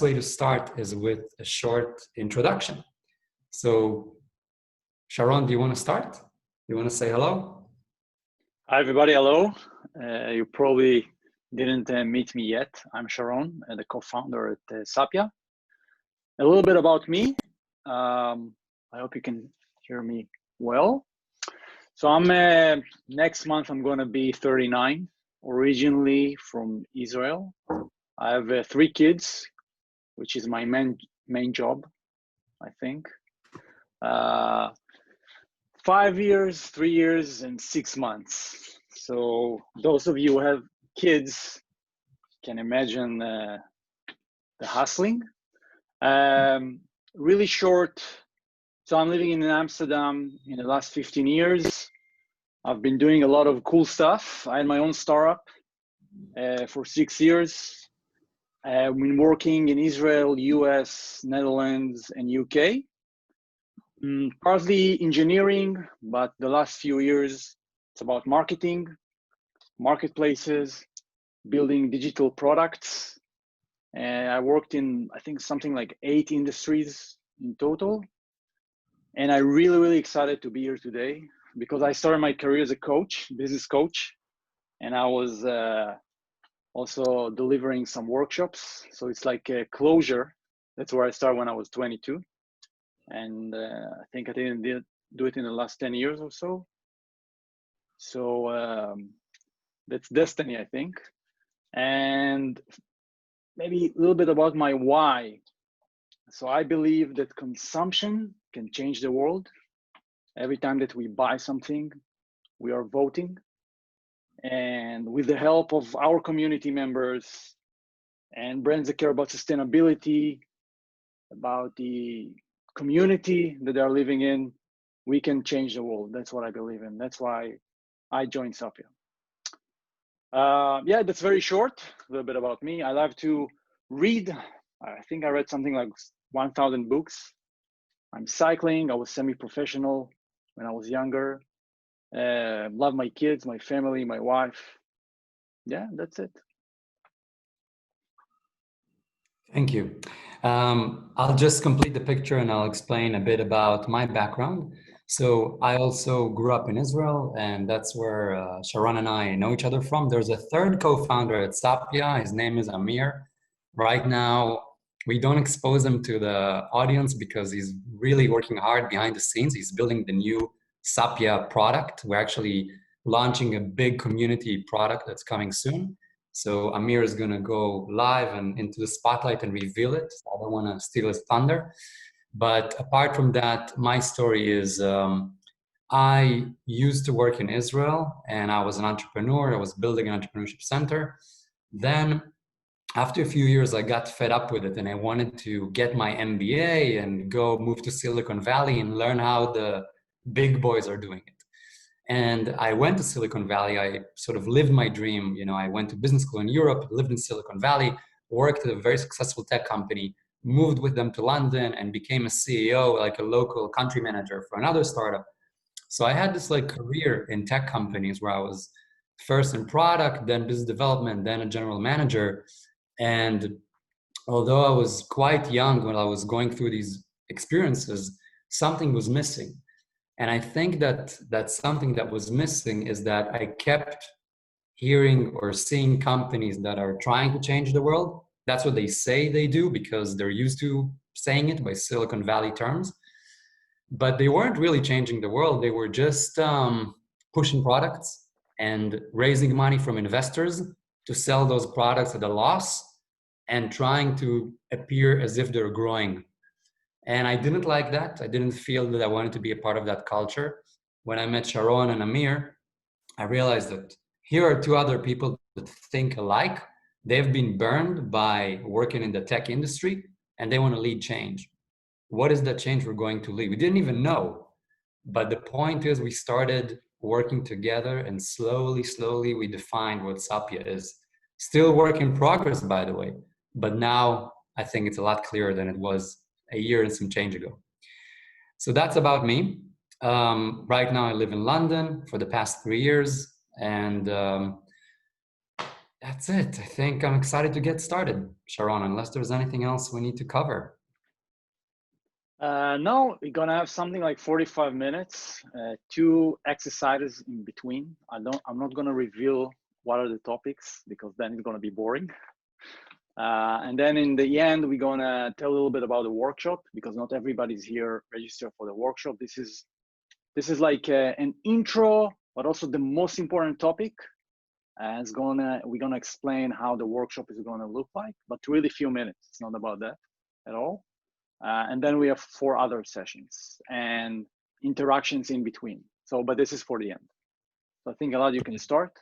way to start is with a short introduction. So, Sharon, do you want to start? You want to say hello? Hi, everybody. Hello. You probably didn't meet me yet. I'm Sharon, the co-founder at Sapia. A little bit about me. I hope you can hear me well. So next month, I'm going to be 39, originally from Israel. I have 3 kids, which is my main job, I think. 5 years, 3 years, and 6 months. So those of you who have kids can imagine the hustling. Really short. So I'm living in Amsterdam in the last 15 years. I've been doing a lot of cool stuff. I had my own startup for 6 years. I've been working in Israel, US, Netherlands, and UK. Partly engineering, but the last few years, it's about marketing, marketplaces, building digital products. And I worked in, I think, something like 8 industries in total. And I'm really, really excited to be here today because I started my career as a coach, business coach, and I was also delivering some workshops. So it's like a closure. That's where I started when I was 22. And I think I didn't do it in the last 10 years or so. So that's destiny, I think. And maybe a little bit about my why. So I believe that consumption can change the world. Every time that we buy something, we are voting. And with the help of our community members and brands that care about sustainability, about the community that they're living in, we can change the world. That's what I believe in. That's why I joined Sapia. Yeah, that's very short. A little bit about me. I love to read. I think I read something like 1,000 books. I'm cycling. I was semi-professional when I was younger. Love my kids, my family, my wife. Yeah, that's it. Thank you. I'll just complete the picture and I'll explain a bit about my background. So I also grew up in Israel, and that's where Sharon and I know each other from. There's a third co-founder at Sapia. His name is Amir. Right now, we don't expose him to the audience because he's really working hard behind the scenes. He's building the new Sapia product. We're actually launching a big community product that's coming soon. So Amir is going to go live and into the spotlight and reveal it. So I don't want to steal his thunder. But apart from that, my story is I used to work in Israel and I was an entrepreneur. I was building an entrepreneurship center. Then after a few years, I got fed up with it and I wanted to get my MBA and go move to Silicon Valley and learn how the big boys are doing it. And I went to Silicon Valley. I sort of lived my dream. You know, I went to business school in Europe, lived in Silicon Valley, worked at a very successful tech company, moved with them to London and became a CEO, like a local country manager for another startup. So I had this like career in tech companies where I was first in product, then business development, then a general manager. And although I was quite young when I was going through these experiences, something was missing. And I think that something that was missing is that I kept hearing or seeing companies that are trying to change the world. That's what they say they do because they're used to saying it by Silicon Valley terms. But they weren't really changing the world. They were just pushing products and raising money from investors to sell those products at a loss and trying to appear as if they're growing. And I didn't like that. I didn't feel that I wanted to be a part of that culture. When I met Sharon and Amir, I realized that here are 2 other people that think alike. They've been burned by working in the tech industry and they want to lead change. What is that change we're going to lead? We didn't even know. But the point is we started working together and slowly we defined what Sapia is. Still work in progress, by the way. But now I think it's a lot clearer than it was a year and some change ago. So that's about me. Right now I live in London for the past 3 years. And That's it. I think I'm excited to get started, Sharon, unless there's anything else we need to cover. No, we're gonna have something like 45 minutes, two exercises in between. I'm not gonna reveal what are the topics because then it's gonna be boring. And then in the end, we're gonna tell a little bit about the workshop because not everybody's here registered for the workshop. This is like an intro, but also the most important topic. And we're gonna explain how the workshop is gonna look like, but really few minutes. It's not about that at all. And then we have 4 other sessions and interactions in between. So, but this is for the end. So I think Elad, you can start.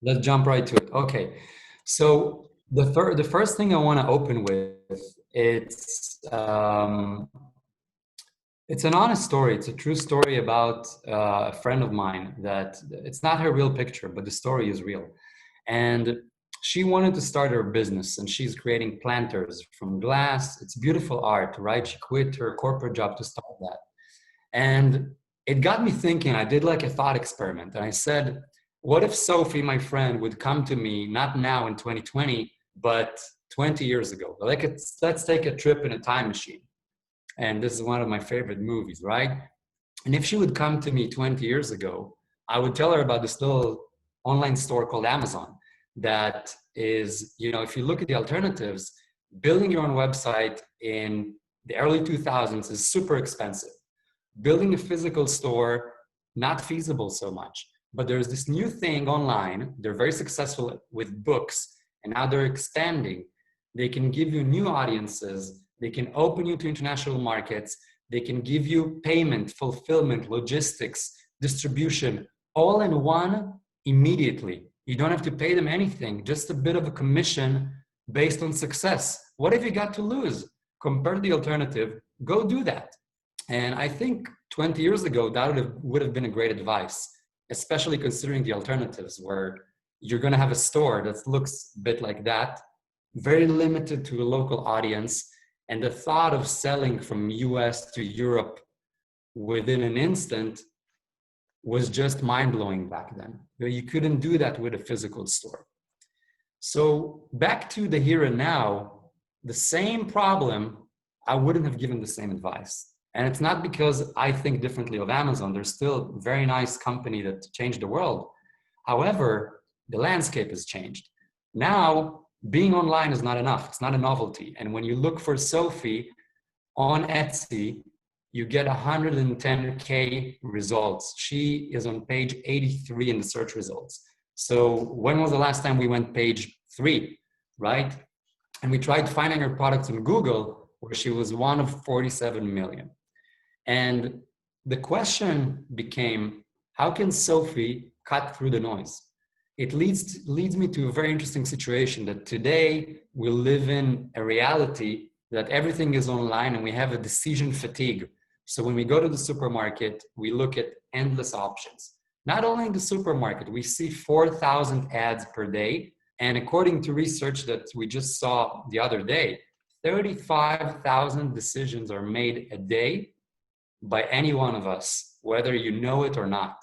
Let's jump right to it. Okay. So the first thing I want to open with, it's an honest story. It's a true story about a friend of mine that it's not her real picture, but the story is real. And she wanted to start her business and she's creating planters from glass. It's beautiful art, right? She quit her corporate job to start that. And it got me thinking. I did like a thought experiment. And I said, what if Sophie, my friend, would come to me, not now in 2020, but 20 years ago? Like, let's take a trip in a time machine. And this is one of my favorite movies, right? And if she would come to me 20 years ago, I would tell her about this little online store called Amazon that is, if you look at the alternatives, building your own website in the early 2000s is super expensive. Building a physical store, not feasible so much. But there's this new thing online. They're very successful with books, and now they're expanding. They can give you new audiences. They can open you to international markets. They can give you payment, fulfillment, logistics, distribution, all in one immediately. You don't have to pay them anything, just a bit of a commission based on success. What have you got to lose? Compared to the alternative, go do that. And I think 20 years ago, that would have been a great advice, especially considering the alternatives where you're going to have a store that looks a bit like that, very limited to a local audience. And the thought of selling from US to Europe within an instant was just mind-blowing back then. You couldn't do that with a physical store. So back to the here and now, the same problem, I wouldn't have given the same advice. And it's not because I think differently of Amazon. They're still a very nice company that changed the world. However, the landscape has changed. Now, being online is not enough. It's not a novelty. And when you look for Sophie on Etsy, you get 110K results. She is on page 83 in the search results. So when was the last time we went page 3, right? And we tried finding her products on Google, where she was one of 47 million. And the question became, how can Sophie cut through the noise? It leads me to a very interesting situation that today we live in a reality that everything is online and we have a decision fatigue. So when we go to the supermarket, we look at endless options. Not only in the supermarket, we see 4,000 ads per day. And according to research that we just saw the other day, 35,000 decisions are made a day by any one of us, whether you know it or not.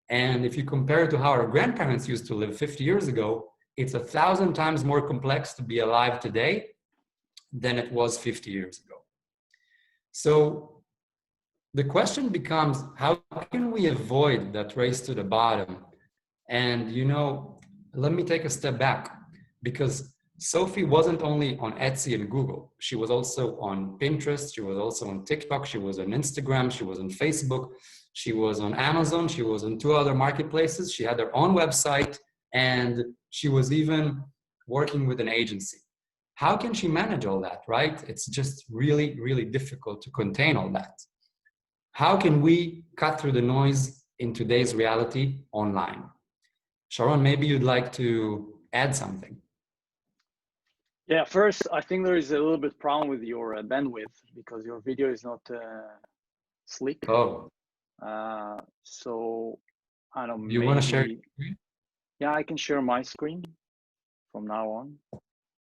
And if you compare it to how our grandparents used to live 50 years ago, it's 1,000 times more complex to be alive today than it was 50 years ago. So the question becomes, how can we avoid that race to the bottom? And, let me take a step back, because Sophie wasn't only on Etsy and Google. She was also on Pinterest. She was also on TikTok. She was on Instagram. She was on Facebook. She was on Amazon. She was on 2 other marketplaces. She had her own website, and she was even working with an agency. How can she manage all that, right? It's just really, really difficult to contain all that. How can we cut through the noise in today's reality online? Sharon, maybe you'd like to add something. Yeah, first, I think there is a little bit problem with your bandwidth because your video is not slick. Oh. So I don't know. You want to share? Yeah, I can share my screen from now on. I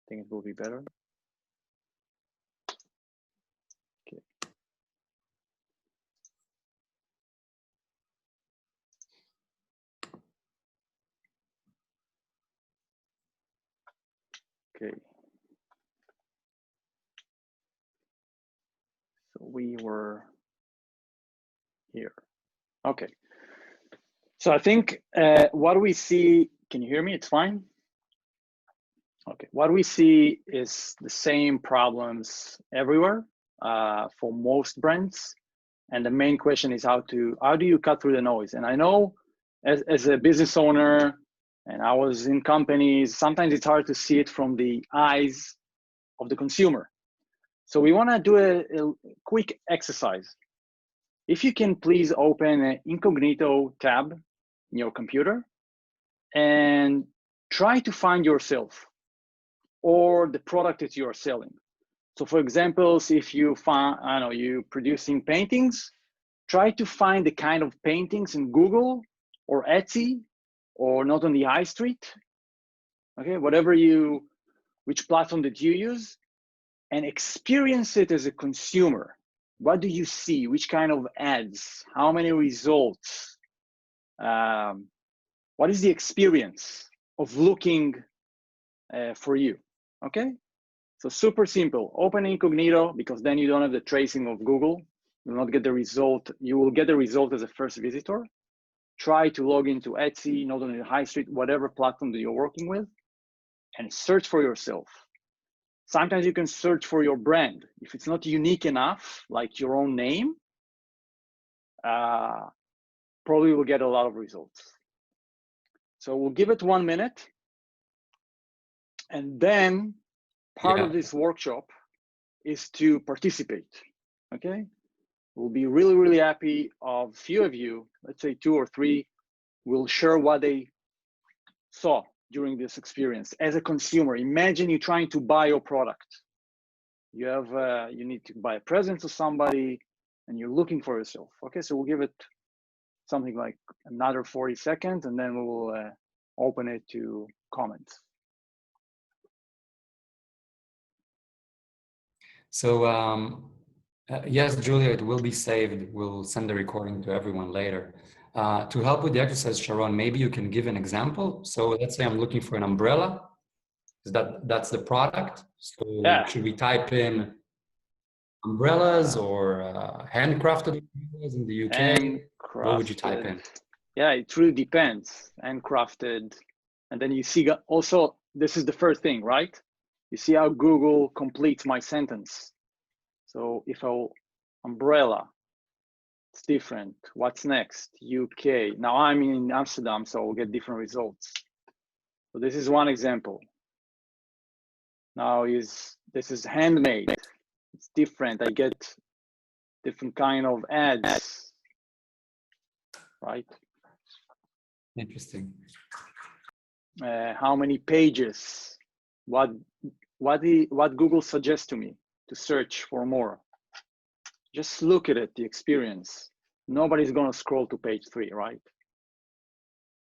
think it will be better. Okay. Okay. So we were here. Okay. So I think what we see, can you hear me? It's fine? Okay. What we see is the same problems everywhere for most brands. And the main question is how do you cut through the noise? And I know as a business owner, and I was in companies, sometimes it's hard to see it from the eyes of the consumer. So we want to do a quick exercise. If you can please open an incognito tab in your computer and try to find yourself or the product that you are selling. So for example, if you find, I don't know, you producing paintings, try to find the kind of paintings in Google or Etsy or not on the high street. Okay, which platform that you use, and experience it as a consumer. What do you see? Which kind of ads? How many results? What is the experience of looking for you? Okay, so super simple. Open incognito, because then you don't have the tracing of Google. You will not get the result. You will get the result as a first visitor. Try to log into Etsy, not on the high street, whatever platform that you're working with, and search for yourself. Sometimes you can search for your brand. If it's not unique enough, like your own name, probably will get a lot of results. So we'll give it 1 minute. And then part of this workshop is to participate, okay? We'll be really, really happy of few of you, let's say 2 or 3, will share what they saw during this experience. As a consumer, imagine you're trying to buy your product. You need to buy a present to somebody and you're looking for yourself. Okay, so we'll give it something like another 40 seconds and then we will open it to comments. So yes, Julia, it will be saved. We'll send the recording to everyone later. To help with the exercise, Sharon, maybe you can give an example. So let's say I'm looking for an umbrella. That's the product? So Yeah. should we type in umbrellas or handcrafted umbrellas in the UK? What would you type in? Yeah, it really depends. Handcrafted. And then you see also, this is the first thing, right? You see how Google completes my sentence. So if umbrella, it's different. What's next? UK. Now I'm in Amsterdam, so I'll get different results. So this is one example. Now this is handmade. It's different. I get different kind of ads, right? Interesting. How many pages? What Google suggests to me to search for more? Just look at it, the experience. Nobody's gonna scroll to page 3, right?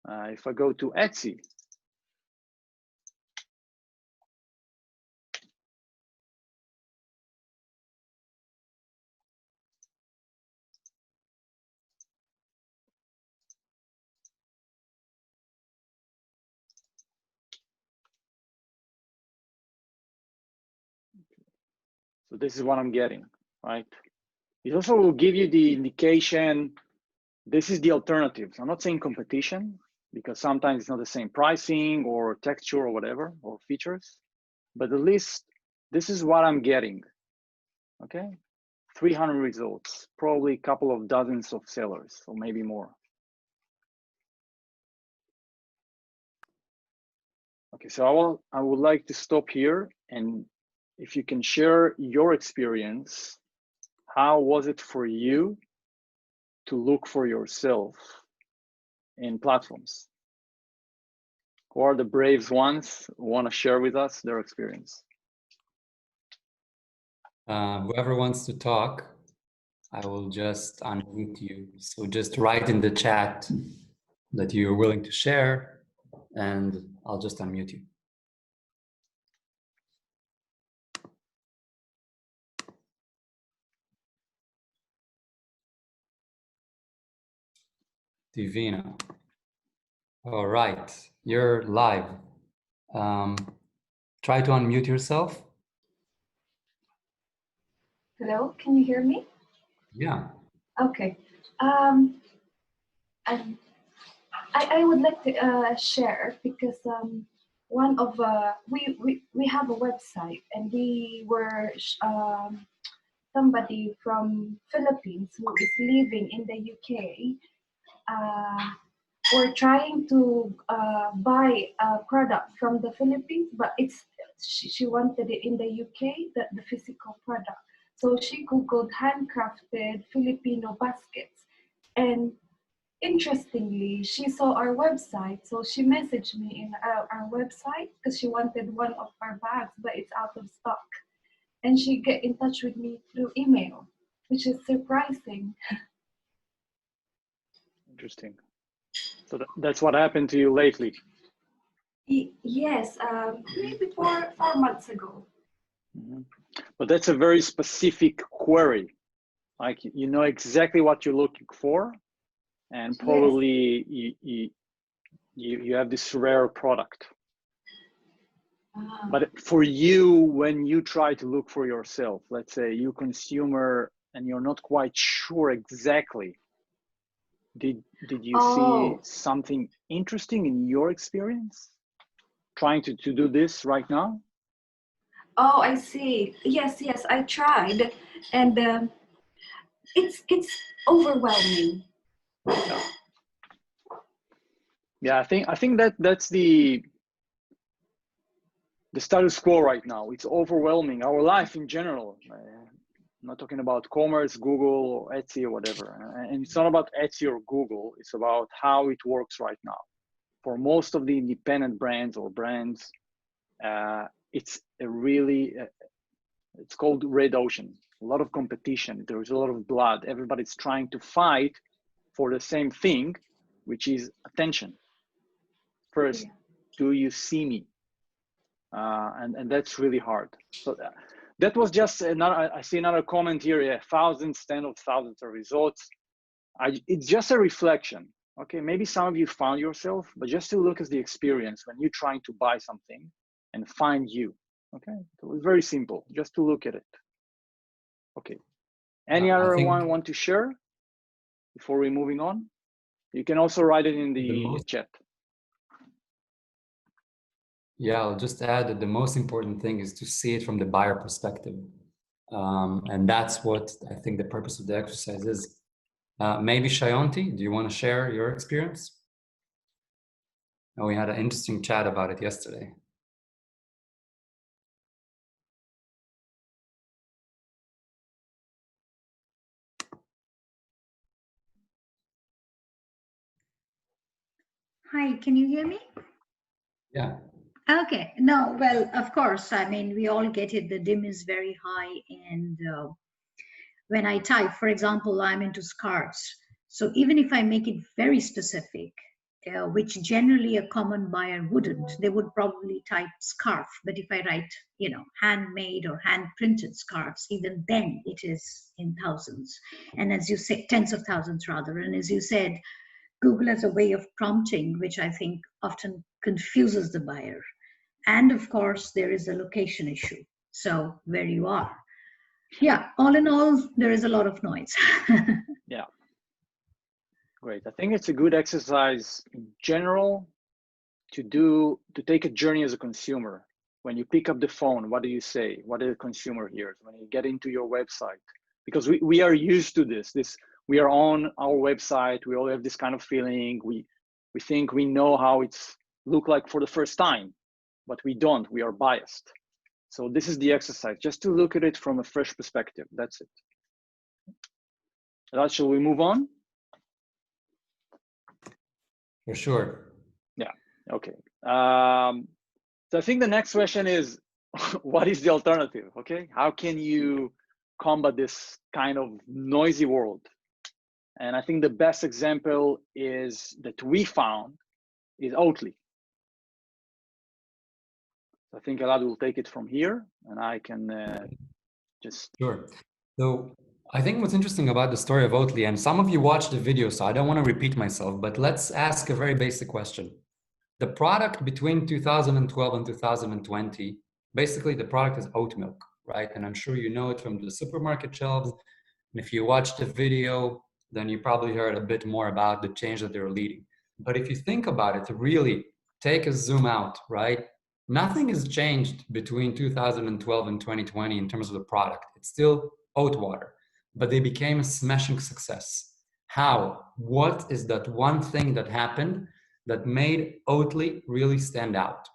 If I go to Etsy, so this is what I'm getting, right? It also will give you the indication, this is the alternatives. I'm not saying competition, because sometimes it's not the same pricing or texture or whatever, or features, but at least this is what I'm getting, okay? 300 results, probably a couple of dozens of sellers, or maybe more. Okay, so I would like to stop here, and if you can share your experience, how was it for you to look for yourself in platforms? Who are the brave ones who want to share with us their experience? Whoever wants to talk, I will just unmute you. So just write in the chat that you're willing to share, and I'll just unmute you. Divina. All right, you're live. try to unmute yourself. Hello, can you hear me? Yeah. Okay. I, I would like to share because one of we have a website and we were somebody from Philippines who is living in the UK. We're trying to buy a product from the Philippines, but she wanted it in the UK, the physical product. So she googled handcrafted Filipino baskets, and interestingly, she saw our website. So she messaged me in our website because she wanted one of our bags, but it's out of stock. And she get in touch with me through email, which is surprising. Interesting. So that's what happened to you lately. Yes, maybe four months ago. Mm-hmm. But that's a very specific query. Like you know exactly what you're looking for, and probably yes. you have this rare product. But for you, when you try to look for yourself, let's say you consumer and you're not quite sure exactly, did you see something interesting in your experience trying to do this right now? Oh, I see. Yes, I tried, and it's overwhelming. Yeah, I think that's the status quo right now. It's overwhelming. Our life in general. I'm not talking about commerce, Google, or Etsy, or whatever. And it's not about Etsy or Google. It's about how it works right now. For most of the independent brands or brands, it's a really, it's called red ocean. A lot of competition. There's a lot of blood. Everybody's trying to fight for the same thing, which is attention. First, do you see me? And that's really hard. So that was just another, I see another comment here, yeah, thousands, tens of thousands of results. It's just a reflection. Okay, maybe some of you found yourself, but just to look at the experience when you're trying to buy something and find you. Okay, so it's very simple, just to look at it. Okay, any other one want to share before we're moving on? You can also write it in the chat. Yeah, I'll just add that the most important thing is to see it from the buyer perspective. And that's what I think the purpose of the exercise is. Maybe Shayanti, do you want to share your experience? Oh, we had an interesting chat about it yesterday. Hi, can you hear me? Yeah. Okay, no, well, of course, I mean, we all get it. The dim is very high. And when I type, for example, I'm into scarves. So even if I make it very specific, which generally a common buyer wouldn't, they would probably type scarf. But if I write, you know, handmade or hand printed scarves, even then it is in thousands. And as you say, tens of thousands rather. And as you said, Google has a way of prompting, which I think often confuses the buyer. And of course, there is a location issue. So where you are. Yeah, all in all, there is a lot of noise. Yeah. Great. I think it's a good exercise in general to take a journey as a consumer. When you pick up the phone, what do you say? What the consumer hears when you get into your website? Because we are used to this. We are on our website. We all have this kind of feeling. We think we know how it's look like for the first time, but we don't. We are biased. So this is the exercise, just to look at it from a fresh perspective. That's it. Shall we move on? For sure. Yeah. Okay. So I think the next question is, what is the alternative? Okay. How can you combat this kind of noisy world? And I think the best example is that we found is Oatly. I think Elad will take it from here, and I can just... Sure. So I think what's interesting about the story of Oatly, and some of you watched the video, so I don't want to repeat myself, but let's ask a very basic question. The product between 2012 and 2020 Basically, the product is oat milk, right? And I'm sure you know it from the supermarket shelves. And if you watched the video, then you probably heard a bit more about the change that they're leading. But if you think about it, really take a zoom out, right? Nothing has changed between 2012 and 2020 in terms of the product. It's still oat water, but they became a smashing success. How? What is that one thing that happened that made Oatly really stand out?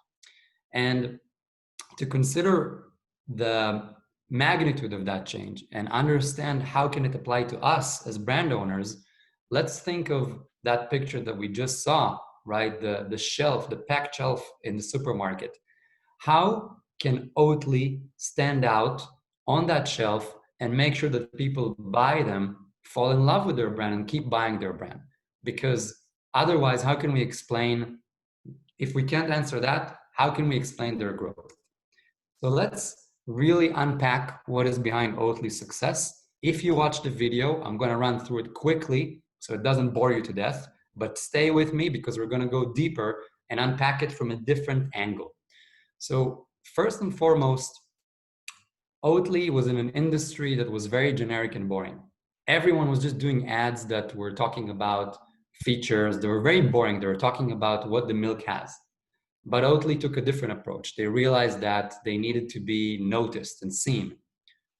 And to consider the magnitude of that change and understand how can it apply to us as brand owners, let's think of that picture that we just saw, right? The shelf, the packed shelf in the supermarket. How can Oatly stand out on that shelf and make sure that people buy them, fall in love with their brand, and keep buying their brand? Because otherwise, how can we explain, if we can't answer that, how can we explain their growth? So let's really unpack what is behind Oatly's success. If you watch the video, I'm going to run through it quickly so it doesn't bore you to death, but stay with me because we're going to go deeper and unpack it from a different angle. So first and foremost, Oatly was in an industry that was very generic and boring. Everyone was just doing ads that were talking about features. They were very boring. They were talking about what the milk has. But Oatly took a different approach. They realized that they needed to be noticed and seen,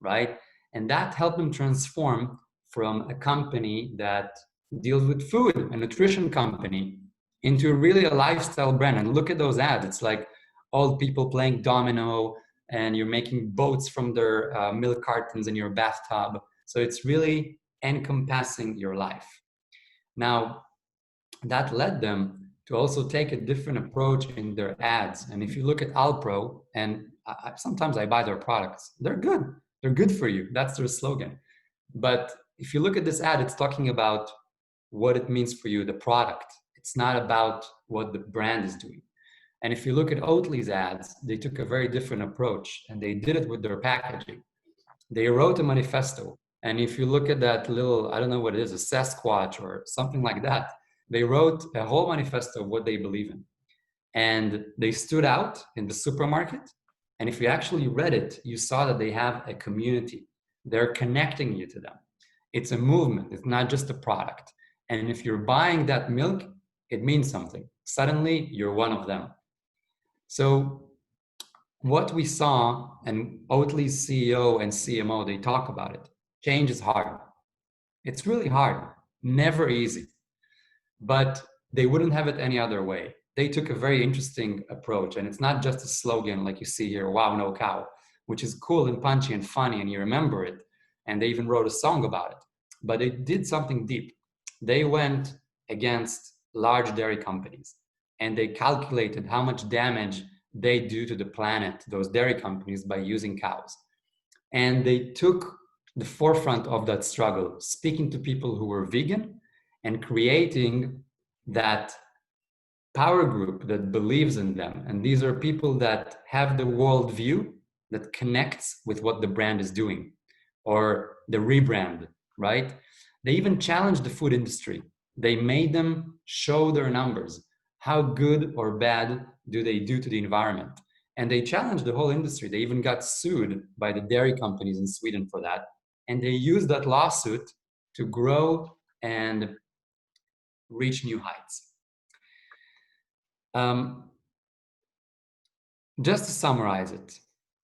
right? And that helped them transform from a company that deals with food, a nutrition company, into really a lifestyle brand. And look at those ads. It's like old people playing domino, and you're making boats from their milk cartons in your bathtub. So it's really encompassing your life. Now, that led them to also take a different approach in their ads. And if you look at Alpro, and sometimes I buy their products, they're good. They're good for you. That's their slogan. But if you look at this ad, it's talking about what it means for you, the product. It's not about what the brand is doing. And if you look at Oatly's ads, they took a very different approach, and they did it with their packaging. They wrote a manifesto. And if you look at that little, I don't know what it is, a Sasquatch or something like that, they wrote a whole manifesto of what they believe in. And they stood out in the supermarket. And if you actually read it, you saw that they have a community. They're connecting you to them. It's a movement. It's not just a product. And if you're buying that milk, it means something. Suddenly, you're one of them. So what we saw, and Oatly's CEO and CMO, they talk about it. Change is hard. It's really hard, never easy. But they wouldn't have it any other way. They took a very interesting approach, and it's not just a slogan like you see here, wow, no cow, which is cool and punchy and funny, and you remember it. And they even wrote a song about it. But they did something deep. They went against large dairy companies, and they calculated how much damage they do to the planet, those dairy companies, by using cows. And they took the forefront of that struggle, speaking to people who were vegan and creating that power group that believes in them. And these are people that have the worldview that connects with what the brand is doing, or the rebrand, right? They even challenged the food industry. They made them show their numbers. How good or bad do they do to the environment? And they challenged the whole industry. They even got sued by the dairy companies in Sweden for that. And they used that lawsuit to grow and reach new heights. Just to summarize it,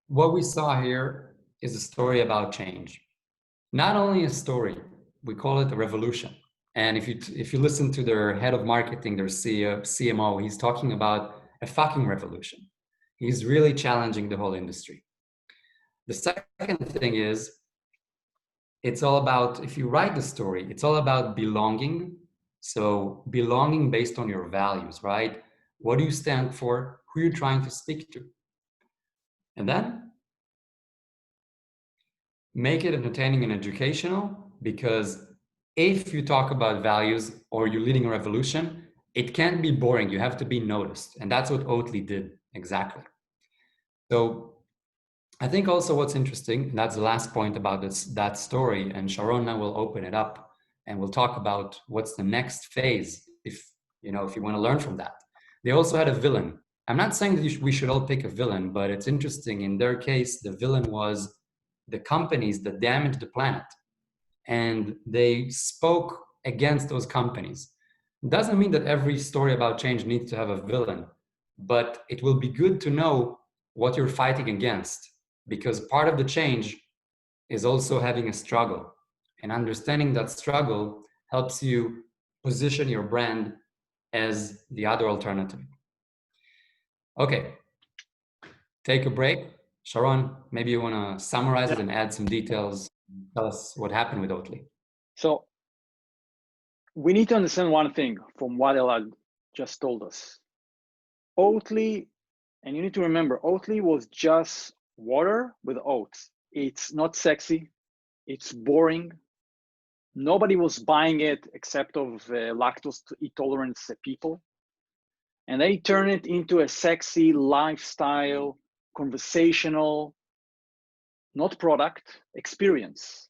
what we saw here is a story about change. Not only a story, we call it a revolution. And if you listen to their head of marketing, their CEO, CMO, he's talking about a fucking revolution. He's really challenging the whole industry. The second thing is, it's all about, if you write the story, it's all about belonging. So belonging based on your values, right? What do you stand for? Who are you trying to speak to? And then make it entertaining and educational, because if you talk about values or you're leading a revolution, it can't be boring. You have to be noticed. And that's what Oatly did exactly. So I think also what's interesting, and that's the last point about that story, and Sharon now will open it up and we'll talk about what's the next phase if you want to learn from that. They also had a villain. I'm not saying that we should all pick a villain, but it's interesting. In their case, the villain was the companies that damaged the planet, and they spoke against those companies. Doesn't mean that every story about change needs to have a villain, but it will be good to know what you're fighting against, because part of the change is also having a struggle, and understanding that struggle helps you position your brand as the other alternative. Okay, take a break. Sharon, maybe you want to summarize it and add some details. Tell us what happened with Oatly. So we need to understand one thing from what Elad just told us. Oatly, and you need to remember, Oatly was just water with oats. It's not sexy. It's boring. Nobody was buying it except of lactose intolerant people. And they turn it into a sexy lifestyle, conversational, not product, experience.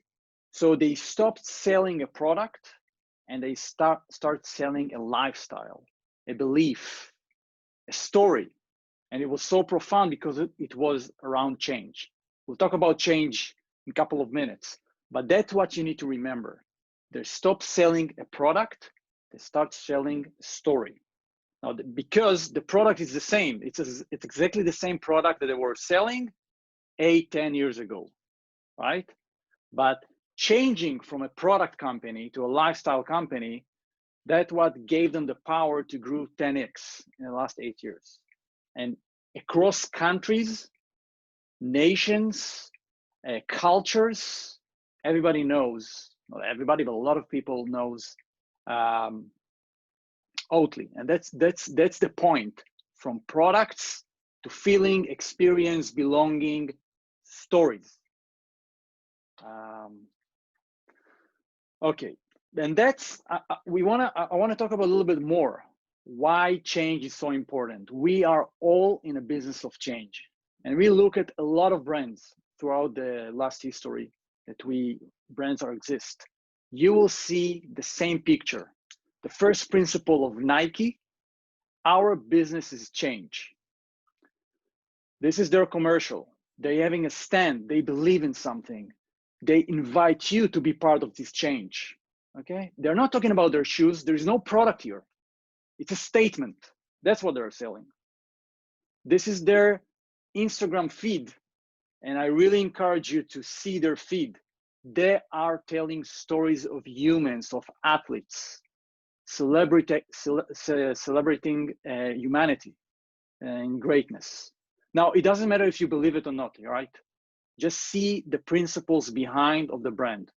So they stopped selling a product and they start selling a lifestyle, a belief, a story. And it was so profound because it was around change. We'll talk about change in a couple of minutes, but that's what you need to remember. They stop selling a product, they start selling a story. Now, because the product is the same, it's exactly the same product that they were selling 8-10 years ago, right? But changing from a product company to a lifestyle company, that's what gave them the power to grow 10x in the last 8 years. And across countries, nations, cultures, everybody knows, not everybody, but a lot of people knows Oatly. And that's the point, from products to feeling, experience, belonging, stories. Okay, and that's I want to talk about a little bit more why change is so important. We are all in a business of change, and we look at a lot of brands throughout the last history that brands exist. You will see the same picture. The first principle of Nike: our business is change. This is their commercial. They're having a stand. They believe in something. They invite you to be part of this change. Okay? They're not talking about their shoes. There is no product here. It's a statement. That's what they're selling. This is their Instagram feed. And I really encourage you to see their feed. They are telling stories of humans, of athletes, celebrating humanity and greatness. Now, it doesn't matter if you believe it or not, right? Just see the principles behind of the brand.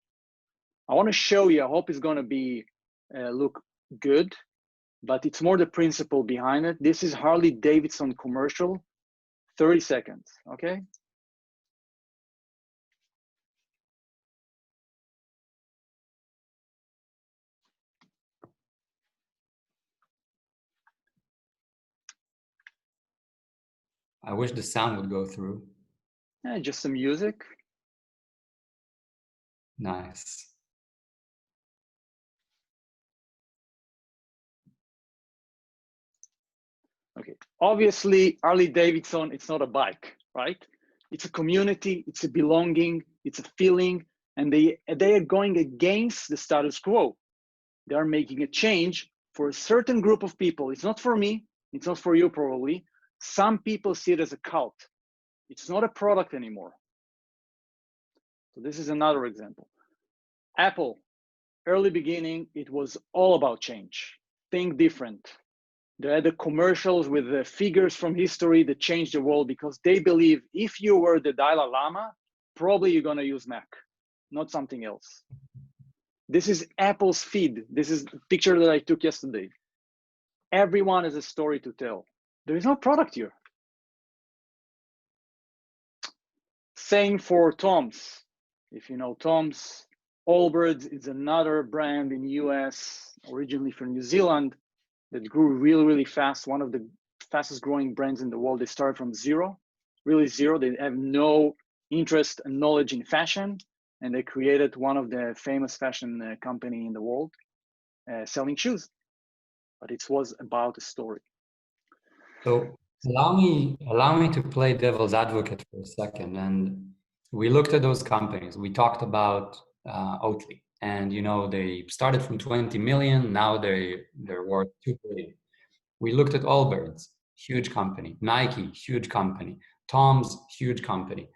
I want to show you, I hope it's going to be look good, but it's more the principle behind it. This is Harley Davidson commercial, 30 seconds, okay? I wish the sound would go through. Just some music. Nice. Okay, obviously Harley Davidson, it's not a bike, right? It's a community, it's a belonging, it's a feeling, and they are going against the status quo. They are making a change for a certain group of people. It's not for me, it's not for you probably. Some people see it as a cult. It's not a product anymore. So this is another example. Apple, early beginning, it was all about change. Think different. They had the commercials with the figures from history that changed the world because they believe if you were the Dalai Lama, probably you're going to use Mac, not something else. This is Apple's feed. This is a picture that I took yesterday. Everyone has a story to tell. There is no product here. Same for Tom's. If you know Tom's, Allbirds is another brand in the US, originally from New Zealand, that grew really, really fast. One of the fastest growing brands in the world. They started from zero, really zero. They have no interest and knowledge in fashion. And they created one of the famous fashion company in the world, selling shoes. But it was about a story. So Allow me to play devil's advocate for a second. And we looked at those companies. We talked about Oatly, and you know they started from 20 million. Now they're worth 2 billion. We looked at Allbirds, huge company. Nike, huge company. Tom's, huge company.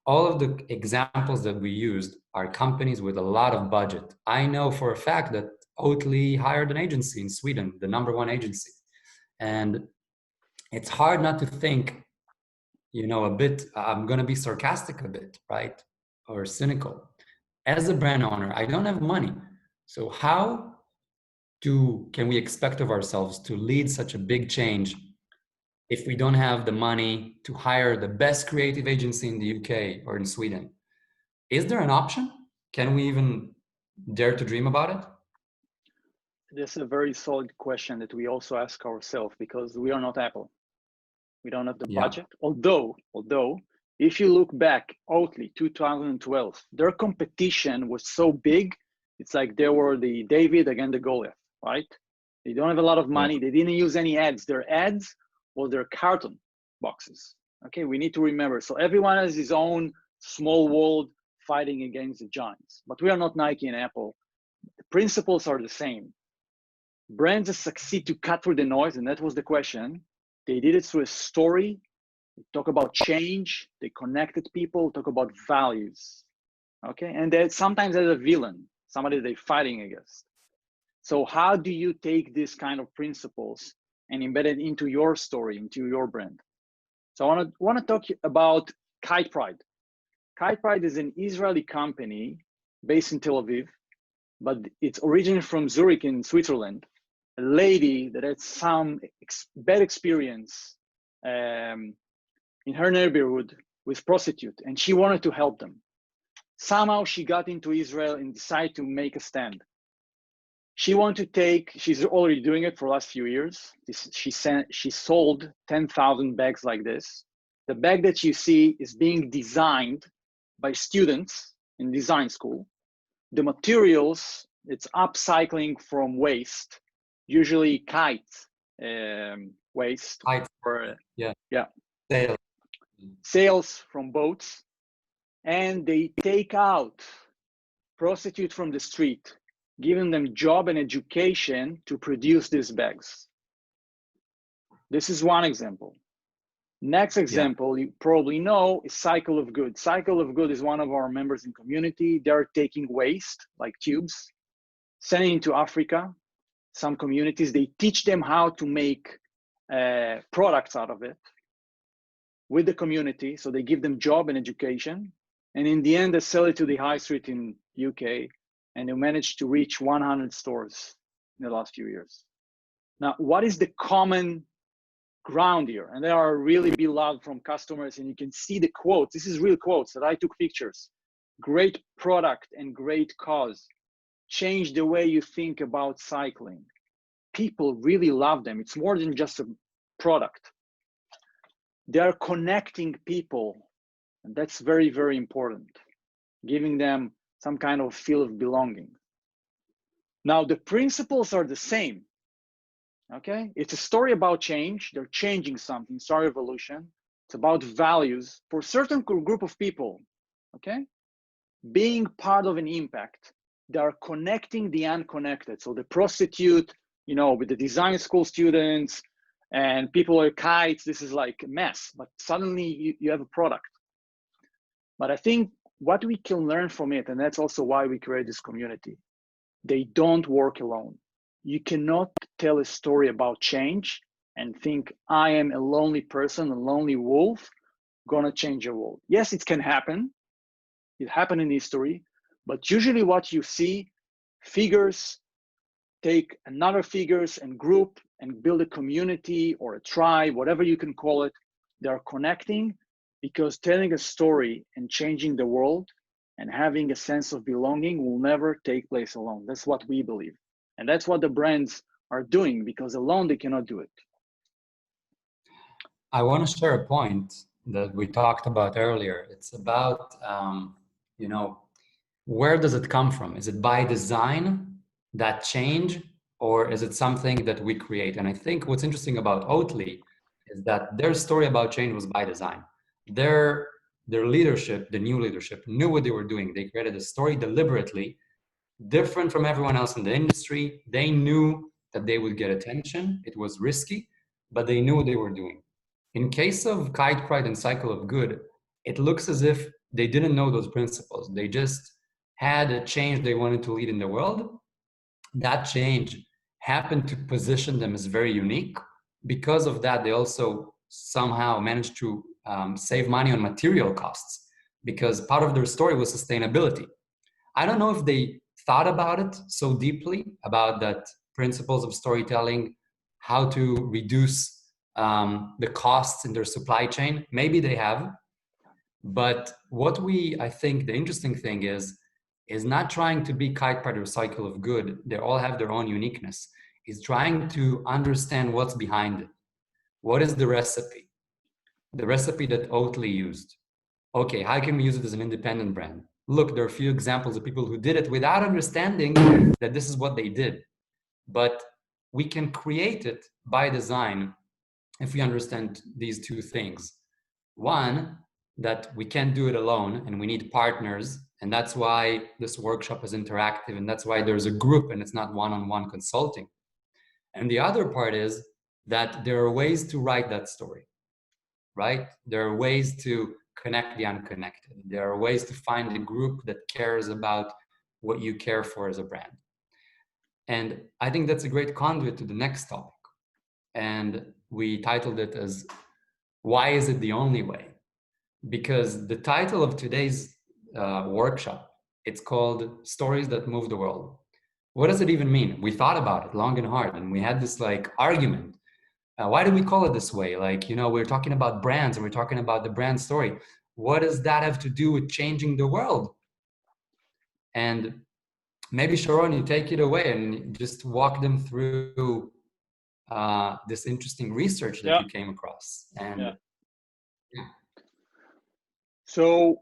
All of the examples that we used are companies with a lot of budget. I know for a fact that Oatly hired an agency in Sweden, the #1 agency. And it's hard not to think, you know, a bit, I'm going to be sarcastic a bit, right? Or cynical. As a brand owner, I don't have money. So how can we expect of ourselves to lead such a big change if we don't have the money to hire the best creative agency in the UK or in Sweden? Is there an option? Can we even dare to dream about it? This is a very solid question that we also ask ourselves, because we are not Apple. We don't have the budget. Although, if you look back, Oatly, 2012, their competition was so big. It's like they were the David against the Goliath, right? They don't have a lot of money. They didn't use any ads. Their ads were their carton boxes. Okay, we need to remember. So everyone has his own small world fighting against the giants. But we are not Nike and Apple. The principles are the same. Brands that succeed to cut through the noise, and that was the question. They did it through a story. They talk about change. They connected people. Talk about values. Okay, and that sometimes there's a villain, somebody they're fighting against. So how do you take this kind of principles and embed it into your story, into your brand? So I want to talk about Kitepride. Kitepride is an Israeli company based in Tel Aviv, but it's originated from Zurich in Switzerland. A lady that had some bad experience in her neighborhood with prostitute, and she wanted to help them. Somehow she got into Israel and decided to make a stand. She wanted to she's already doing it for the last few years. She sold 10,000 bags like this. The bag that you see is being designed by students in design school. The materials, it's upcycling from waste, usually kite waste. Kite. Or, yeah. Sails. Sails from boats. And they take out prostitutes from the street, giving them job and education to produce these bags. This is one example. Next example, you probably know, is Cycle of Good. Cycle of Good is one of our members in community. They're taking waste, like tubes, sending it to Africa. Some communities, they teach them how to make products out of it with the community. So they give them job and education. And in the end, they sell it to the high street in UK, and they managed to reach 100 stores in the last few years. Now, what is the common ground here? And they are really beloved from customers, and you can see the quotes. This is real quotes that I took pictures. Great product and great cause. Change the way you think about cycling. People really love them. It's more than just a product. They are connecting people, and that's very, very important, giving them some kind of feel of belonging. Now, the principles are the same, okay? It's a story about change. They're changing something, story of evolution. It's about values for a certain group of people, okay? Being part of an impact. They are connecting the unconnected. So the prostitute, you know, with the design school students and people are kites, this is like a mess, but suddenly you have a product. But I think what we can learn from it, and that's also why we create this community, they don't work alone. You cannot tell a story about change and think, I am a lonely person, a lonely wolf, gonna change the world. Yes, it can happen. It happened in history, but usually what you see, figures take another figures and group and build a community or a tribe, whatever you can call it. They're connecting, because telling a story and changing the world and having a sense of belonging will never take place alone. That's what we believe. And that's what the brands are doing, because alone they cannot do it. I want to share a point that we talked about earlier. It's about, you know, where does it come from? Is it by design, that change, or is it something that we create? And I think what's interesting about Oatly is that their story about change was by design. Their leadership, the new leadership, knew what they were doing. They created a story deliberately, different from everyone else in the industry. They knew that they would get attention. It was risky, but they knew what they were doing. In case of Kite Pride and Cycle of Good, it looks as if they didn't know those principles. They just had a change they wanted to lead in the world. That change happened to position them as very unique. Because of that, they also somehow managed to save money on material costs, because part of their story was sustainability. I don't know if they thought about it so deeply, about that principles of storytelling, how to reduce the costs in their supply chain. Maybe they have, but I think the interesting thing is not trying to be Kite Pride or Cycle of Good. They all have their own uniqueness. Is trying to understand what's behind it. What is the recipe? The recipe that Oatly used. Okay, how can we use it as an independent brand? Look, there are a few examples of people who did it without understanding that this is what they did. But we can create it by design if we understand these two things. One, that we can't do it alone and we need partners. And that's why this workshop is interactive, and that's why there's a group and it's not one-on-one consulting. And the other part is that there are ways to write that story, right? There are ways to connect the unconnected. There are ways to find a group that cares about what you care for as a brand. And I think that's a great conduit to the next topic. And we titled it as, why is it the only way? Because the title of today's workshop, it's called Stories That Move the World. What does it even mean? We thought about it long and hard, and we had this argument. Why do we call it this way? We're talking about brands and we're talking about the brand story. What does that have to do with changing the world? And maybe Sharon, you take it away and just walk them through this interesting research that you came across. And So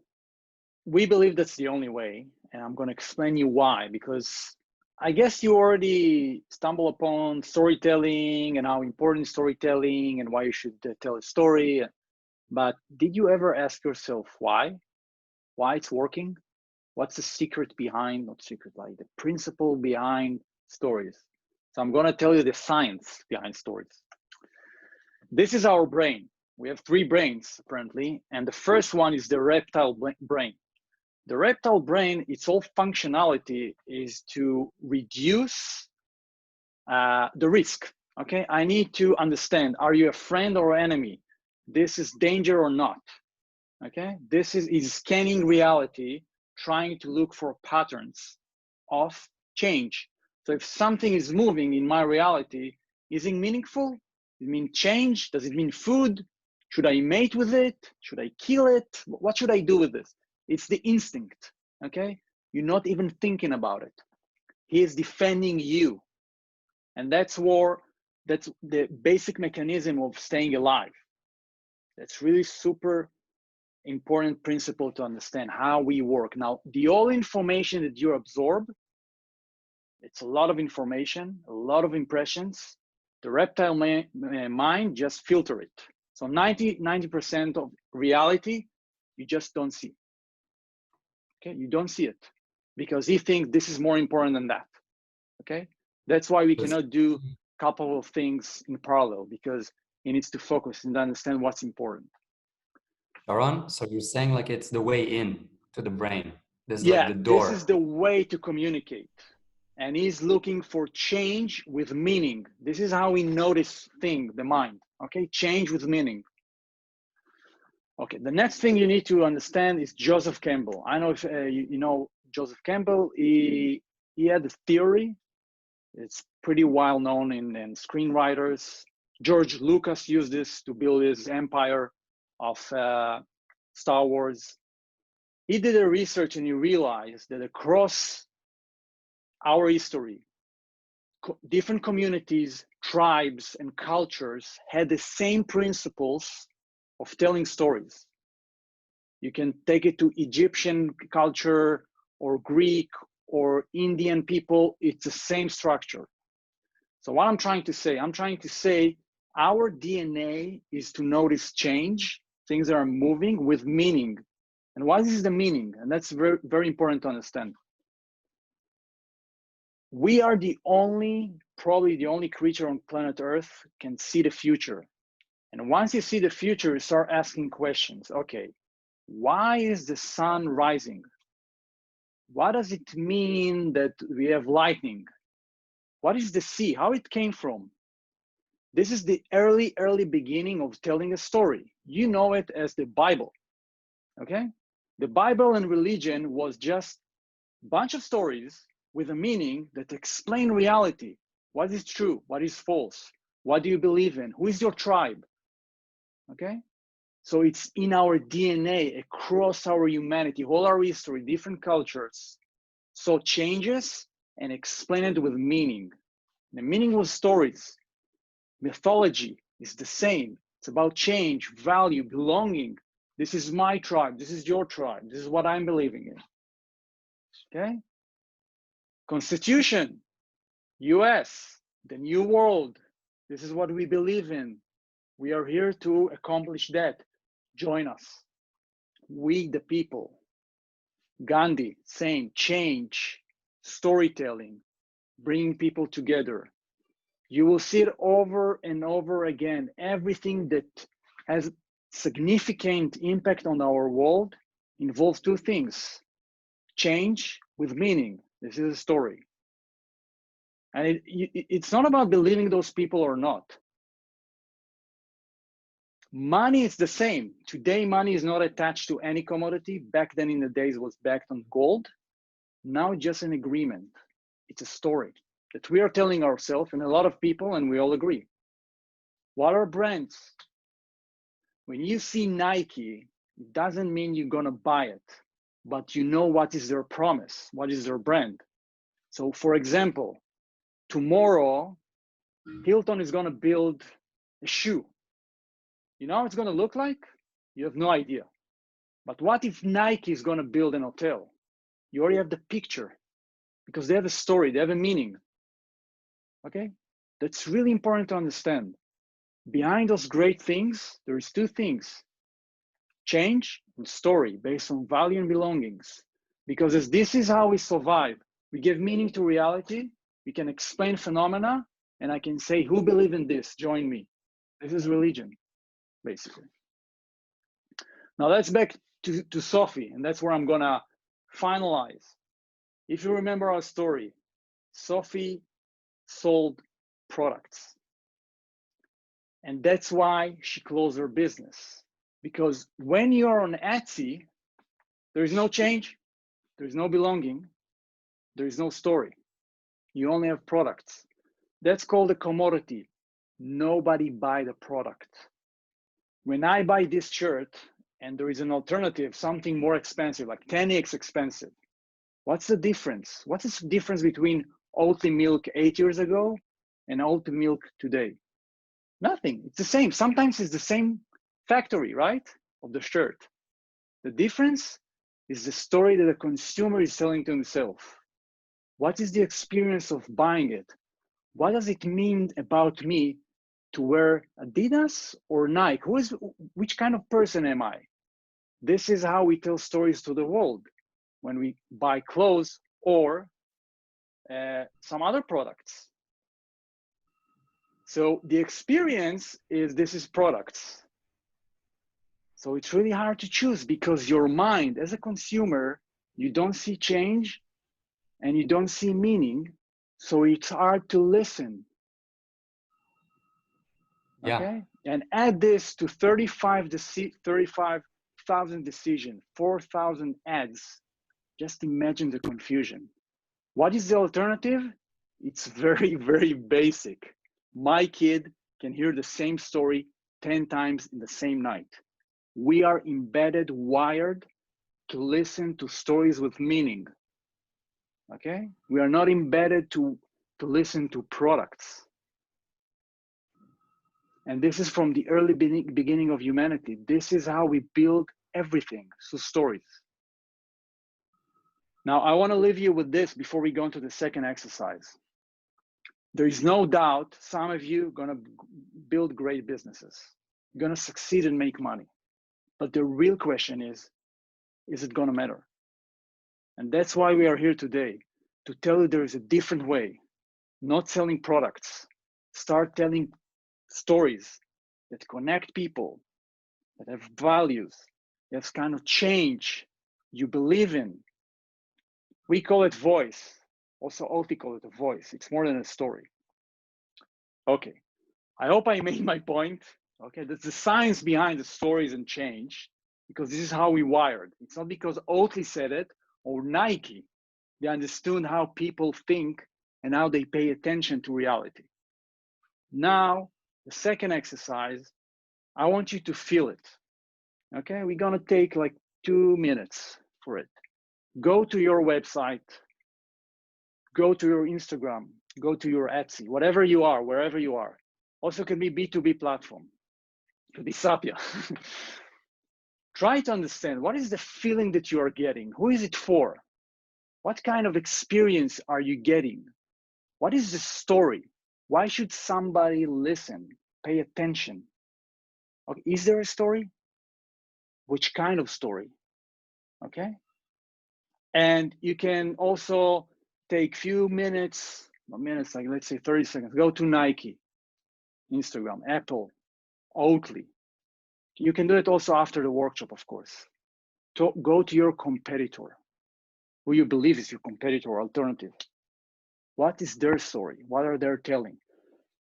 we believe that's the only way, and I'm going to explain you why, because I guess you already stumble upon storytelling and how important storytelling and why you should tell a story. But did you ever ask yourself why? Why it's working? What's the secret behind, not secret, like the principle behind stories? So I'm going to tell you the science behind stories. This is our brain. We have 3 brains apparently, and the first one is the reptile brain. The reptile brain, its whole functionality is to reduce the risk. Okay, I need to understand, are you a friend or enemy? This is danger or not. Okay, this is scanning reality, trying to look for patterns of change. So if something is moving in my reality, is it meaningful? Does it mean change? Does it mean food? Should I mate with it? Should I kill it? What should I do with this? It's the instinct, okay? You're not even thinking about it. He is defending you. And that's the basic mechanism of staying alive. That's really super important principle to understand how we work. Now, the all information that you absorb, it's a lot of information, a lot of impressions. The reptile mind just filter it. So 90% of reality, you just don't see. Okay, you don't see it because he thinks this is more important than that. Okay, that's why we cannot do a couple of things in parallel, because he needs to focus and understand what's important. Sharon, so you're saying it's the way in to the brain. This is the door. This is the way to communicate. And he's looking for change with meaning. This is how we notice things, the mind. Okay, change with meaning. Okay, the next thing you need to understand is Joseph Campbell. I know if you know Joseph Campbell. He had a theory. It's pretty well known in screenwriters. George Lucas used this to build his empire of Star Wars. He did a research and he realized that across our history, different communities, tribes, and cultures had the same principles of telling stories. You can take it to Egyptian culture or Greek or Indian people, it's the same structure. So what I'm trying to say Our DNA is to notice change, things that are moving with meaning. And what is the meaning? And that's very, very important to understand. We are probably the only creature on planet Earth can see the future. And once you see the future, you start asking questions. Okay, why is the sun rising? What does it mean that we have lightning? What is the sea? How it came from? This is the early beginning of telling a story. You know it as the Bible, okay? The Bible and religion was just a bunch of stories with a meaning that explain reality. What is true? What is false? What do you believe in? Who is your tribe? Okay? So it's in our DNA, across our humanity, whole our history, different cultures. So changes and explain it with meaning. The meaning was stories. Mythology is the same. It's about change, value, belonging. This is my tribe. This is your tribe. This is what I'm believing in. Okay? Constitution, US, the new world. This is what we believe in. We are here to accomplish that. Join us. We, the people. Gandhi, same, change, storytelling, bringing people together. You will see it over and over again. Everything that has significant impact on our world involves two things: change with meaning. This is a story. And it's not about believing those people or not. Money is the same. Today, money is not attached to any commodity. Back then in the days, it was backed on gold. Now, just an agreement. It's a story that we are telling ourselves and a lot of people, and we all agree. What are brands? When you see Nike, it doesn't mean you're gonna buy it, but you know what is their promise, what is their brand. So for example, tomorrow, Hilton is gonna build a shoe. You know how it's gonna look like? You have no idea. But what if Nike is gonna build an hotel? You already have the picture because they have a story, they have a meaning. Okay? That's really important to understand. Behind those great things, there is two things: change and story based on value and belongings. Because as this is how we survive, we give meaning to reality, we can explain phenomena, and I can say, who believe in this? Join me. This is religion, basically. Now let's back to Sophie, and that's where I'm gonna finalize. If you remember our story, Sophie sold products. And that's why she closed her business. Because when you're on Etsy, there is no change, there is no belonging, there is no story. You only have products. That's called a commodity. Nobody buy the product. When I buy this shirt and there is an alternative, something more expensive, like 10x expensive, what's the difference? What's the difference between Oatly milk 8 years ago and Oatly milk today? Nothing. It's the same. Sometimes it's the same factory, right? Of the shirt. The difference is the story that the consumer is telling to himself. What is the experience of buying it? What does it mean about me to wear Adidas or Nike? Which kind of person am I? This is how we tell stories to the world when we buy clothes or some other products. So the experience is this is products. So it's really hard to choose because your mind as a consumer, you don't see change and you don't see meaning. So it's hard to listen. Yeah. Okay. And add this to 35,000 decisions, 4,000 ads. Just imagine the confusion. What is the alternative? It's very, very basic. My kid can hear the same story 10 times in the same night. We are embedded, wired to listen to stories with meaning. Okay? We are not embedded to listen to products. And this is from the early beginning of humanity. This is how we build everything, through stories. Now, I want to leave you with this before we go into the second exercise. There is no doubt some of you are gonna build great businesses. You're gonna succeed and make money. But the real question is it gonna matter? And that's why we are here today, to tell you there is a different way, not selling products. Start telling stories that connect people, that have values, that have kind of change you believe in. We call it voice. Also, Oti call it a voice. It's more than a story. Okay, I hope I made my point. Okay, that's the science behind the stories and change, because this is how we wired. It's not because Oatly said it or Nike. They understood how people think and how they pay attention to reality. Now, the second exercise, I want you to feel it. Okay, we're gonna take like 2 minutes for it. Go to your website, go to your Instagram, go to your Etsy, whatever you are, wherever you are. Also can be B2B platform, could be Sapia. Try to understand, what is the feeling that you are getting? Who is it for? What kind of experience are you getting? What is the story? Why should somebody listen, pay attention? Okay, is there a story? Which kind of story? Okay. And you can also take few minutes, like let's say 30 seconds, go to Nike, Instagram, Apple, Oatly. You can do it also after the workshop, of course. Go to your competitor, who you believe is your competitor or alternative. What is their story? What are they telling?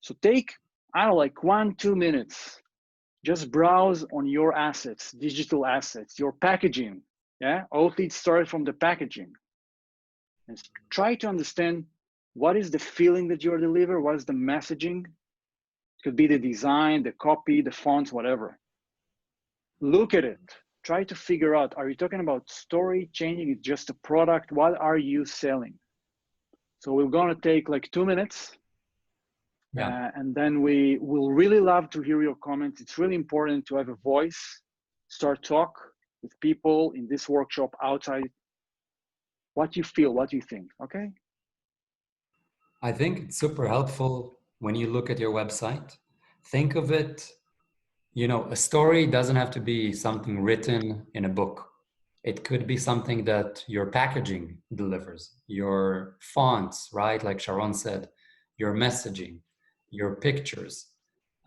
So take, I don't know, like 1-2 minutes. Just browse on your assets, digital assets, your packaging. Yeah, Oatly started from the packaging. And try to understand what is the feeling that you're delivering, what is the messaging. It could be the design, the copy, the fonts, whatever. Look at it. Try to figure out, are you talking about story, changing it just a product? What are you selling? So we're gonna take like 2 minutes. Yeah. And then we will really love to hear your comments. It's really important to have a voice, start talk with people in this workshop, outside. What you feel, what you think, okay? I think it's super helpful when you look at your website. Think of it, you know, a story doesn't have to be something written in a book. It could be something that your packaging delivers, your fonts, right? Like Sharon said, your messaging, your pictures.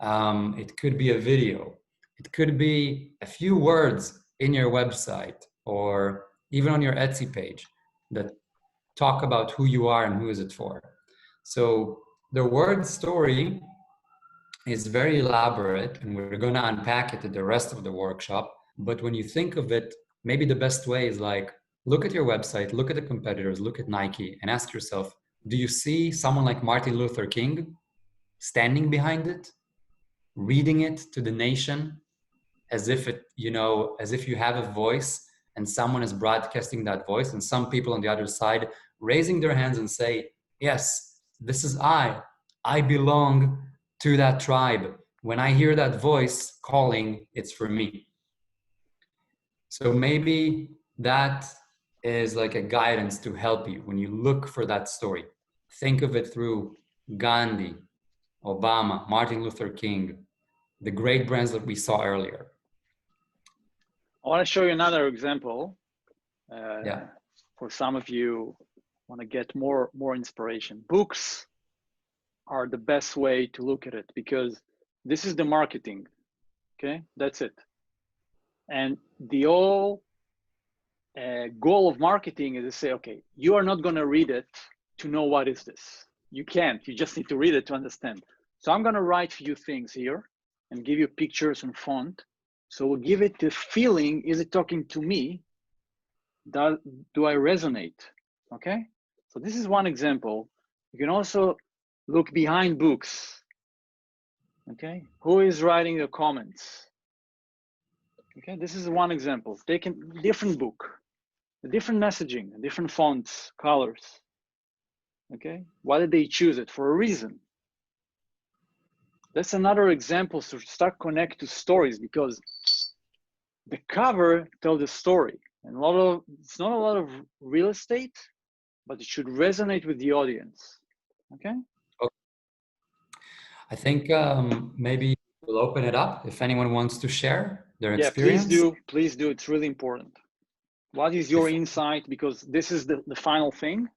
It could be a video. It could be a few words in your website or even on your Etsy page that talk about who you are and who is it for. So the word story is very elaborate, and we're going to unpack it at the rest of the workshop. But when you think of it, maybe the best way is like, look at your website, look at the competitors, look at Nike, and ask yourself, do you see someone like Martin Luther King standing behind it, reading it to the nation as if it, you know, as if you have a voice and someone is broadcasting that voice, and some people on the other side raising their hands and say, yes, this is I belong to that tribe. When I hear that voice calling, it's for me. So maybe that is like a guidance to help you when you look for that story. Think of it through Gandhi, Obama, Martin Luther King, the great brands that we saw earlier. I want to show you another example. Yeah. For some of you want to get more inspiration. Books are the best way to look at it, because this is the marketing. Okay, that's it. And the whole goal of marketing is to say, okay, you are not going to read it to know what is this. You can't. You just need to read it to understand. So I'm going to write a few things here and give you pictures and font. So we'll give it the feeling, is it talking to me? Do I resonate? Okay, so this is one example. You can also look behind books. Okay, who is writing the comments? Okay, this is one example. Take a different book, a different messaging, different fonts, colors. Okay, why did they choose it? For a reason. That's another example to start connect to stories, because the cover tells the story. And it's not a lot of real estate, but it should resonate with the audience. Okay? I think maybe we'll open it up if anyone wants to share their Yeah, experience. please do. It's really important. What is your insight? Because this is the final thing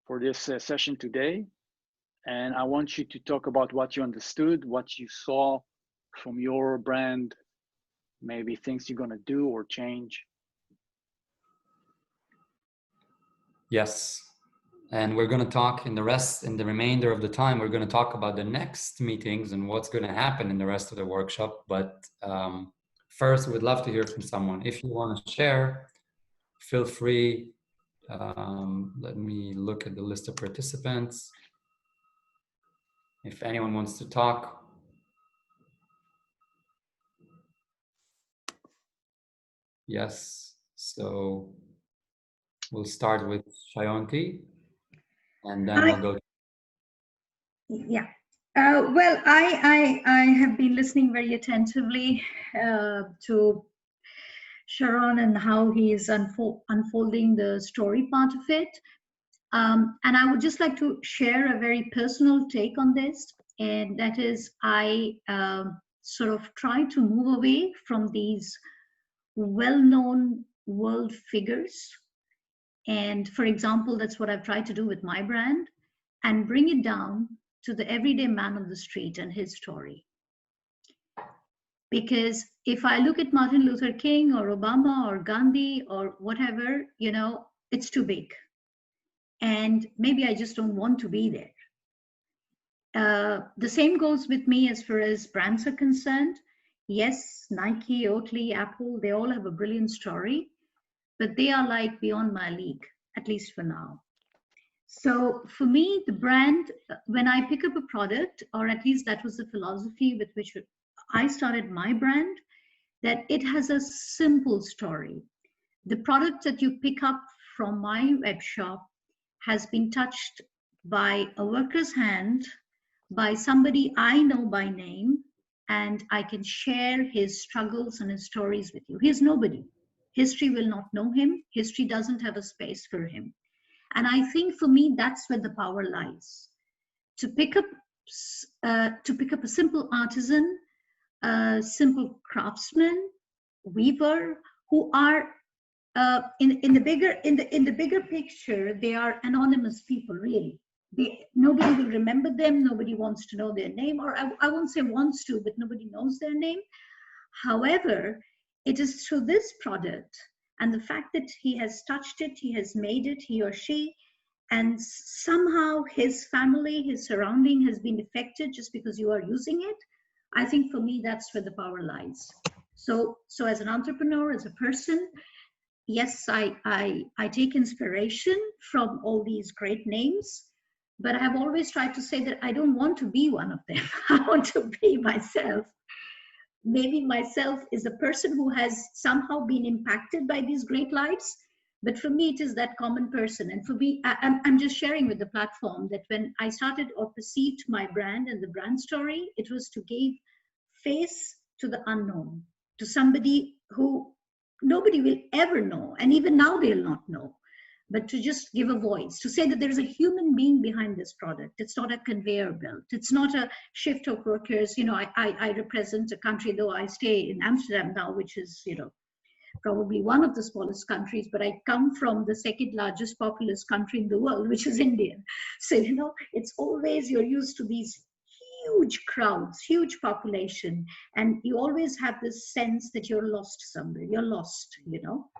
for this session today. And I want you to talk about what you understood, what you saw from your brand, maybe things you're going to do or change. Yes. And we're going to talk in the remainder of the time, we're going to talk about the next meetings and what's going to happen in the rest of the workshop. But first, we'd love to hear from someone. If you want to share, feel free. Let me look at the list of participants. If anyone wants to talk. Yes, so we'll start with Shayanti and then we'll go. Yeah. Well, I have been listening very attentively to Sharon and how he is unfolding the story part of it. And I would just like to share a very personal take on this. And that is, I sort of try to move away from these well-known world figures. And for example, that's what I've tried to do with my brand, and bring it down to the everyday man on the street and his story. Because if I look at Martin Luther King or Obama or Gandhi or whatever, you know, it's too big. And maybe I just don't want to be there. The same goes with me as far as brands are concerned. Yes, Nike, Oatly, Apple, they all have a brilliant story, but they are like beyond my league, at least for now. So for me, the brand, when I pick up a product, or at least that was the philosophy with which I started my brand, that it has a simple story. The product that you pick up from my web shop has been touched by a worker's hand, by somebody I know by name, and I can share his struggles and his stories with you. He's nobody. History will not know him. History doesn't have a space for him. And I think for me, that's where the power lies. To pick up a simple artisan, a simple craftsman, weaver, who are in the bigger picture, they are anonymous people, really. Nobody will remember them. Nobody wants to know their name, or I won't say wants to, but nobody knows their name. However, it is through this product and the fact that he has touched it, he has made it, he or she, and somehow his family, his surrounding has been affected just because you are using it. I think for me, that's where the power lies. So as an entrepreneur, as a person, yes, I take inspiration from all these great names, but I have always tried to say that I don't want to be one of them. I want to be myself. Maybe myself is a person who has somehow been impacted by these great lives, but for me, it is that common person. And for me, I'm just sharing with the platform that when I started or perceived my brand and the brand story, it was to give face to the unknown, to somebody who nobody will ever know, and even now they'll not know, but to just give a voice, to say that there's a human being behind this product. It's not a conveyor belt. It's not a shift of workers. You know, I represent a country, though I stay in Amsterdam now, which is, you know, probably one of the smallest countries, but I come from the second largest populous country in the world, which is India. So, you know, it's always, you're used to these huge crowds, huge population, and you always have this sense that you're lost somewhere, you're lost, you know.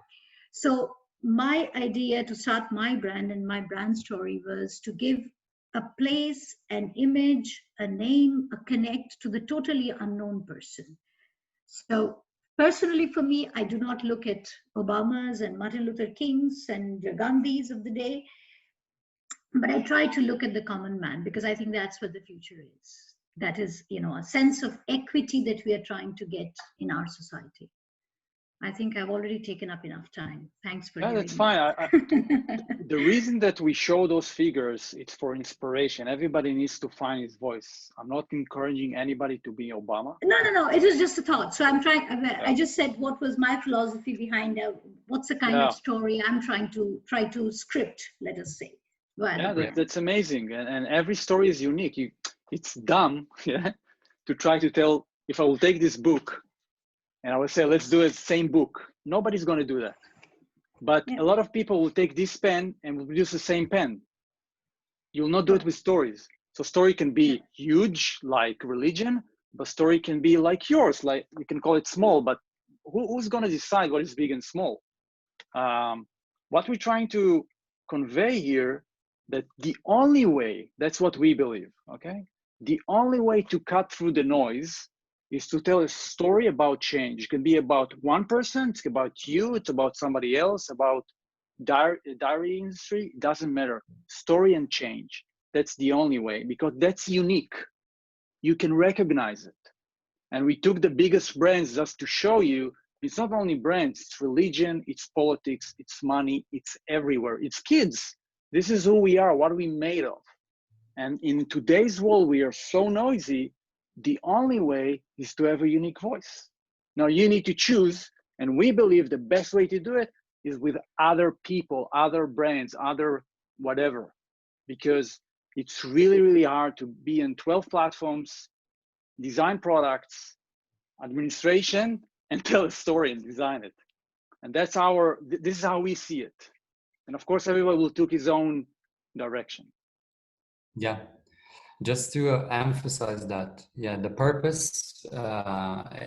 So my idea to start my brand and my brand story was to give a place, an image, a name, a connect to the totally unknown person. So personally for me, I do not look at Obamas and Martin Luther Kings and Gandhis of the day, but I try to look at the common man, because I think that's what the future is. That is, you know, a sense of equity that we are trying to get in our society. I think I've already taken up enough time. Thanks for hearing that's fine. The reason that we show those figures, it's for inspiration. Everybody needs to find his voice. I'm not encouraging anybody to be Obama. No. It was just a thought. So I'm trying, I just said what was my philosophy behind what's the kind of story I'm trying to script, let us say. Well, that's amazing. And every story is unique. it's dumb, yeah, to try to tell, if I will take this book and I will say, let's do the same book. Nobody's going to do that. But Yeah. a lot of people will take this pen and will produce the same pen. You'll not do it with stories. So story can be huge, like religion, but story can be like yours, like you can call it small, but who's going to decide what is big and small? What we're trying to convey here, that the only way, that's what we believe, okay? The only way to cut through the noise is to tell a story about change. It can be about one person, it's about you, it's about somebody else, about dairy industry, it doesn't matter. Story and change, that's the only way, because that's unique. You can recognize it. And we took the biggest brands just to show you, it's not only brands, it's religion, it's politics, it's money, it's everywhere. It's kids. This is who we are, what are we made of. And in today's world, we are so noisy, the only way is to have a unique voice. Now you need to choose, and we believe the best way to do it is with other people, other brands, other whatever, because it's really, really hard to be in 12 platforms, design products, administration, and tell a story and design it. And that's this is how we see it. And of course, everyone will take his own direction. Yeah, just to emphasize that, yeah, the purpose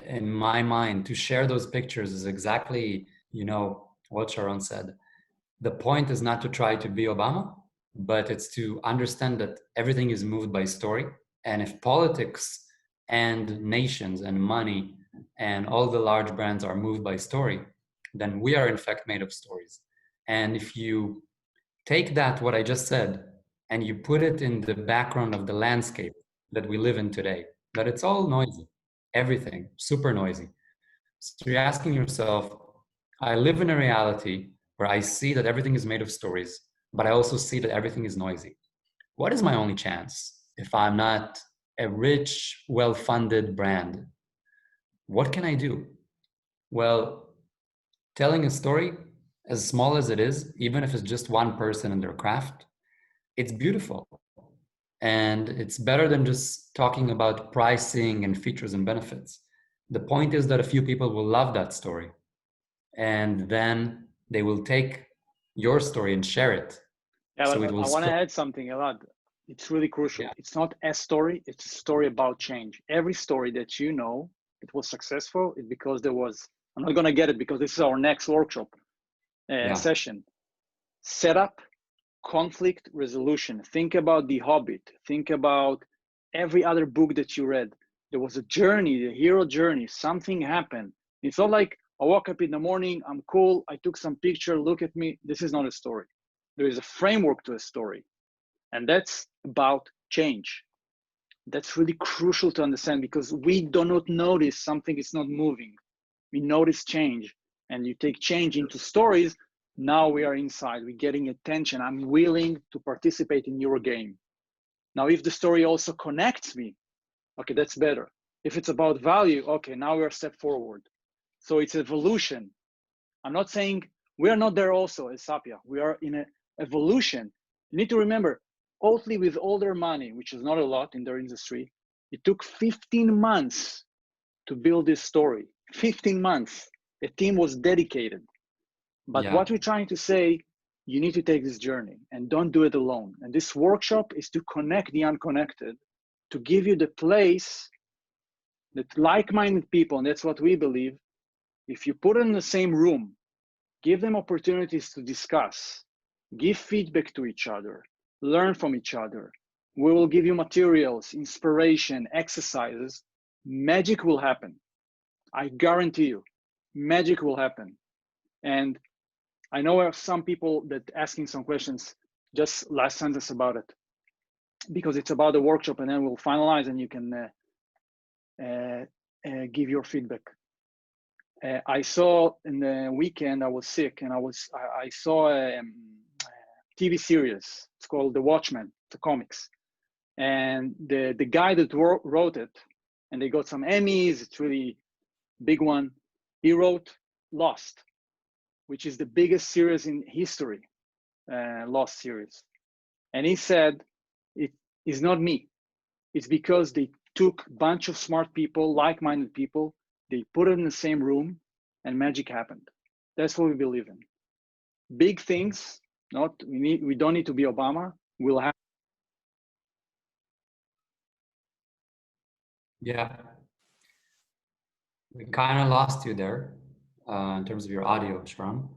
in my mind to share those pictures is exactly, you know, what Sharon said. The point is not to try to be Obama, but it's to understand that everything is moved by story. And if politics and nations and money and all the large brands are moved by story, then we are in fact made of stories. And if you take that, what I just said, and you put it in the background of the landscape that we live in today, that it's all noisy, everything, super noisy. So you're asking yourself, I live in a reality where I see that everything is made of stories, but I also see that everything is noisy. What is my only chance if I'm not a rich, well-funded brand? What can I do? Well, telling a story, as small as it is, even if it's just one person in their craft, it's beautiful. And it's better than just talking about pricing and features and benefits. The point is that a few people will love that story, and then they will take your story and share it. Yeah, So but it will I want to spread. add something, Elad. It's really crucial. Yeah. It's not a story, it's a story about change. Every story that you know, it was successful, it's because there was, I'm not going to get it because this is our next workshop session. Setup, conflict resolution. Think about The Hobbit. Think about every other book that you read. There was a journey, the hero journey. Something happened. It's not like I woke up in the morning, I'm cool, I took some picture, look at me. This is not a story. There is a framework to a story. And that's about change. That's really crucial to understand because we do not notice something is not moving. We notice change, and you take change into stories. Now we are inside, we're getting attention. I'm willing to participate in your game. Now, if the story also connects me, okay, that's better. If it's about value, okay, now we're a step forward. So it's evolution. I'm not saying we are not there also as Sapia. We are in an evolution. You need to remember, Oatly with all their money, which is not a lot in their industry, it took 15 months to build this story. 15 months. A team was dedicated. But Yeah. what we're trying to say, you need to take this journey and don't do it alone. And this workshop is to connect the unconnected, to give you the place that like-minded people, and that's what we believe, if you put in the same room, give them opportunities to discuss, give feedback to each other, learn from each other. We will give you materials, inspiration, exercises. Magic will happen. I guarantee you, magic will happen. And I know there are some people that asking some questions, just last sentence about it, because it's about the workshop and then we'll finalize and you can give your feedback. I saw in the weekend, I was sick and I saw a TV series. It's called The Watchmen, the comics. And the guy that wrote it, and they got some Emmys, it's really big one. He wrote Lost, which is the biggest series in history, Lost series. And he said, it is not me. it's because they took a bunch of smart people, like-minded people, they put it in the same room, and magic happened. That's what we believe in. Big things, we don't need to be Obama, will happen. Yeah. We kind of lost you there in terms of your audio, Sharon.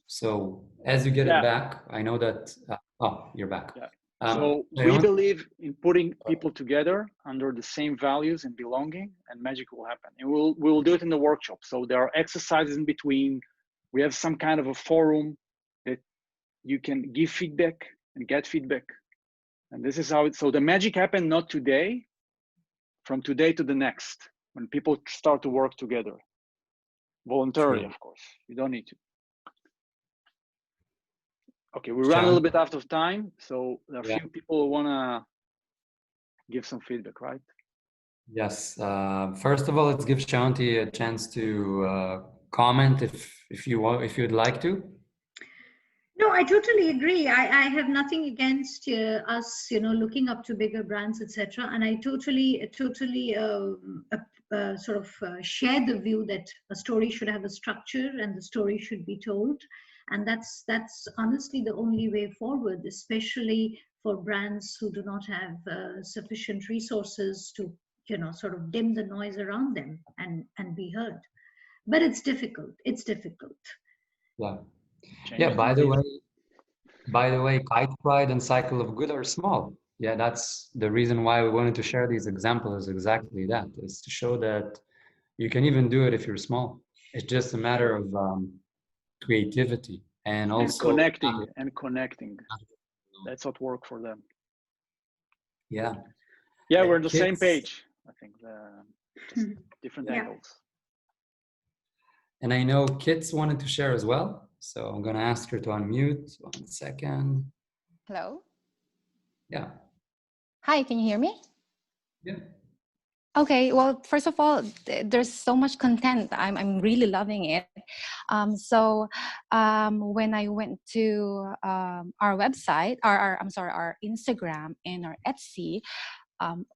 So as you get it back, I know that, oh, you're back. Yeah. So we believe in putting people together under the same values and belonging, and magic will happen. And we'll do it in the workshop. So there are exercises in between. We have some kind of a forum that you can give feedback and get feedback. And this is how so the magic happened not today, from today to the next, when people start to work together. Voluntarily, of course. You don't need to. Okay, we ran a little bit out of time, so there are a few people who want to give some feedback, right? Yes. First of all, let's give Shanti a chance to comment if you'd like to. No, I totally agree. I have nothing against us, looking up to bigger brands, etc. And I totally share the view that a story should have a structure and the story should be told. And that's honestly the only way forward, especially for brands who do not have sufficient resources to, sort of dim the noise around them and be heard. But it's difficult. It's difficult. Yeah. Yeah. By the way, Kite Pride and Cycle of Good are small. Yeah, that's the reason why we wanted to share these examples. Exactly that is to show that you can even do it if you're small. It's just a matter of creativity and also connecting. That's what worked for them. Yeah. Yeah, we're on the same page. I think just different angles. And I know Kits wanted to share as well, so I'm going to ask her to unmute. 1 second. Hello. Yeah. Hi, can you hear me? Yeah. Okay, well, first of all, there's so much content. I'm really loving it. When I went to our website, our Instagram and our Etsy,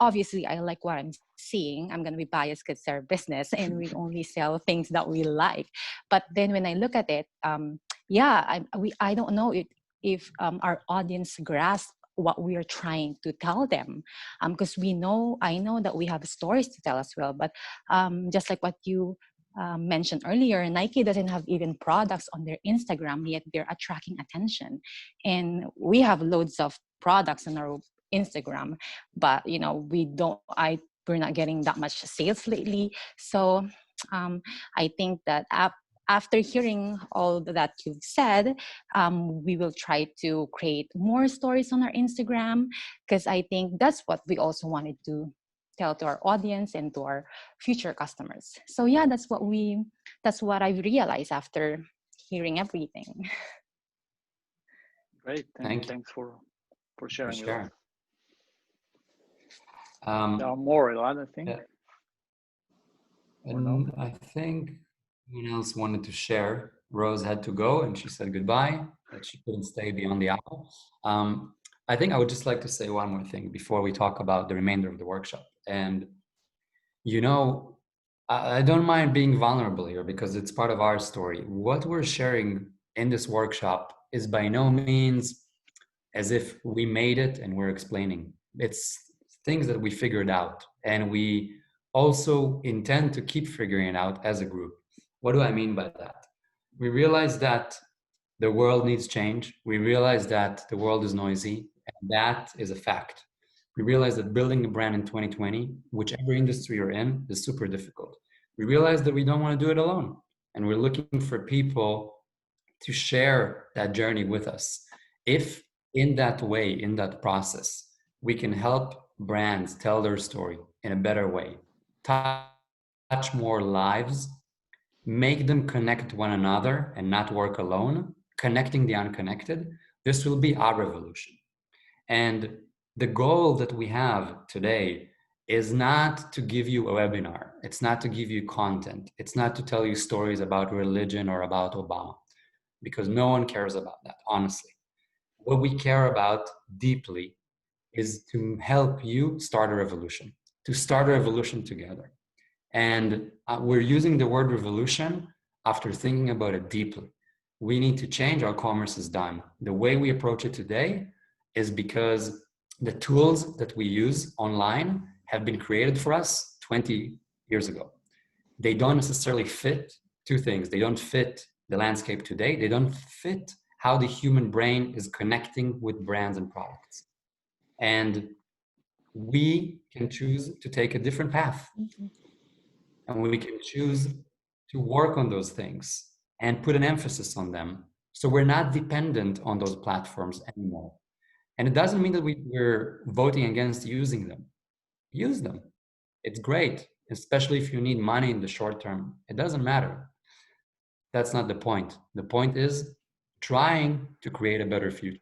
obviously I like what I'm seeing. I'm going to be biased because it's our business and we only sell things that we like. But then when I look at it, I don't know if our audience grasps what we are trying to tell them, because I know that we have stories to tell as well, but just like what you mentioned earlier, Nike doesn't have even products on their Instagram, yet they're attracting attention, and we have loads of products on our Instagram, but we're not getting that much sales lately. So I think that after hearing all that you've said, we will try to create more stories on our Instagram, because I think that's what we also wanted to tell to our audience and to our future customers. So yeah, that's what I realized after hearing everything. Great, thanks for sharing. Sure. There are more, Elad, I think. Yeah. And I think someone else wanted to share. Rose had to go and she said goodbye, but she couldn't stay beyond the hour. I think I would just like to say one more thing before we talk about the remainder of the workshop. And, I don't mind being vulnerable here because it's part of our story. What we're sharing in this workshop is by no means as if we made it and we're explaining. It's things that we figured out, and we also intend to keep figuring it out as a group. What do I mean by that? We realize that the world needs change. We realize that the world is noisy, and that is a fact. We realize that building a brand in 2020, whichever industry you're in, is super difficult. We realize that we don't want to do it alone, and we're looking for people to share that journey with us. If in that way, in that process, we can help brands tell their story in a better way, touch more lives, make them connect one another and not work alone, connecting the unconnected, this will be our revolution. And the goal that we have today is not to give you a webinar. It's not to give you content. It's not to tell you stories about religion or about Obama, because no one cares about that, honestly. What we care about deeply is to help you start a revolution, to start a revolution together. And we're using the word revolution after thinking about it deeply. We need to change how commerce is done. The way we approach it today is because the tools that we use online have been created for us 20 years ago. They don't necessarily fit two things. They don't fit the landscape today. They don't fit how the human brain is connecting with brands and products. And we can choose to take a different path. And we can choose to work on those things and put an emphasis on them. So we're not dependent on those platforms anymore. And it doesn't mean that we're voting against using them. Use them. It's great, especially if you need money in the short term. It doesn't matter. That's not the point. The point is trying to create a better future.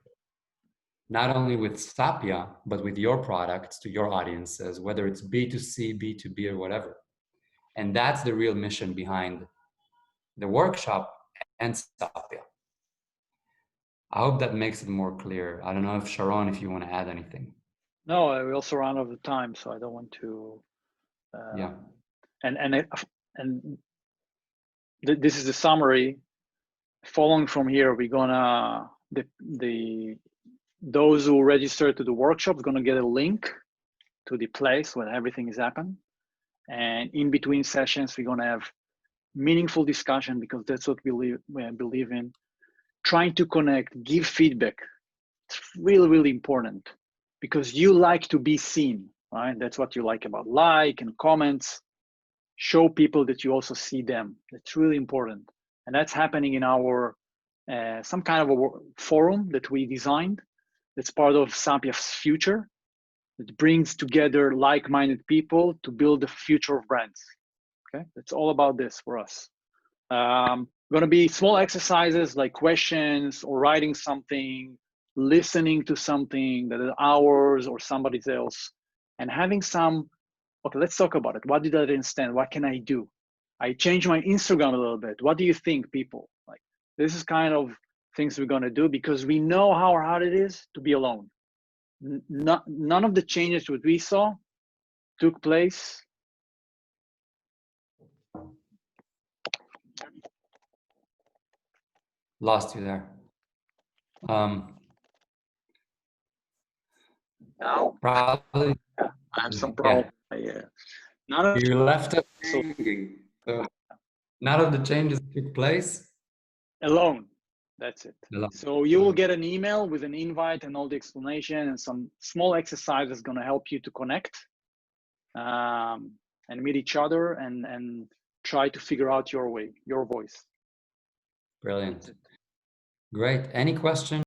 Not only with Sapia, but with your products to your audiences, whether it's B2C, B2B, or whatever. And that's the real mission behind the workshop and Sapia. I hope that makes it more clear. I don't know if Sharon, if you want to add anything. No, we also run out of time, so I don't want to. Yeah. And this is the summary. Following from here, we're gonna those who register to the workshop is gonna get a link to the place where everything is happening. And in between sessions, we're gonna have meaningful discussion because that's what we believe in. Trying to connect, give feedback. It's really, really important because you like to be seen, right? That's what you like about like and comments. Show people that you also see them. That's really important. And that's happening in our, some kind of a forum that we designed. That's part of Sapia's future. It brings together like-minded people to build the future of brands. Okay, that's all about this for us. Going to be small exercises like questions or writing something, listening to something that is ours or somebody else, and having some, okay, let's talk about it. What did I understand? What can I do? I changed my Instagram a little bit. What do you think, people? Like, this is kind of things we're going to do because we know how hard it is to be alone. None of the changes that we saw took place. Lost you there. Now, Probably. I have some problem. Yeah. None of You left us hanging. So none of the changes took place. alone. That's it. Alone. So you will get an email with an invite and all the explanation and some small exercise that's going to help you to connect and meet each other and try to figure out your way, your voice. Brilliant. Great. Any questions?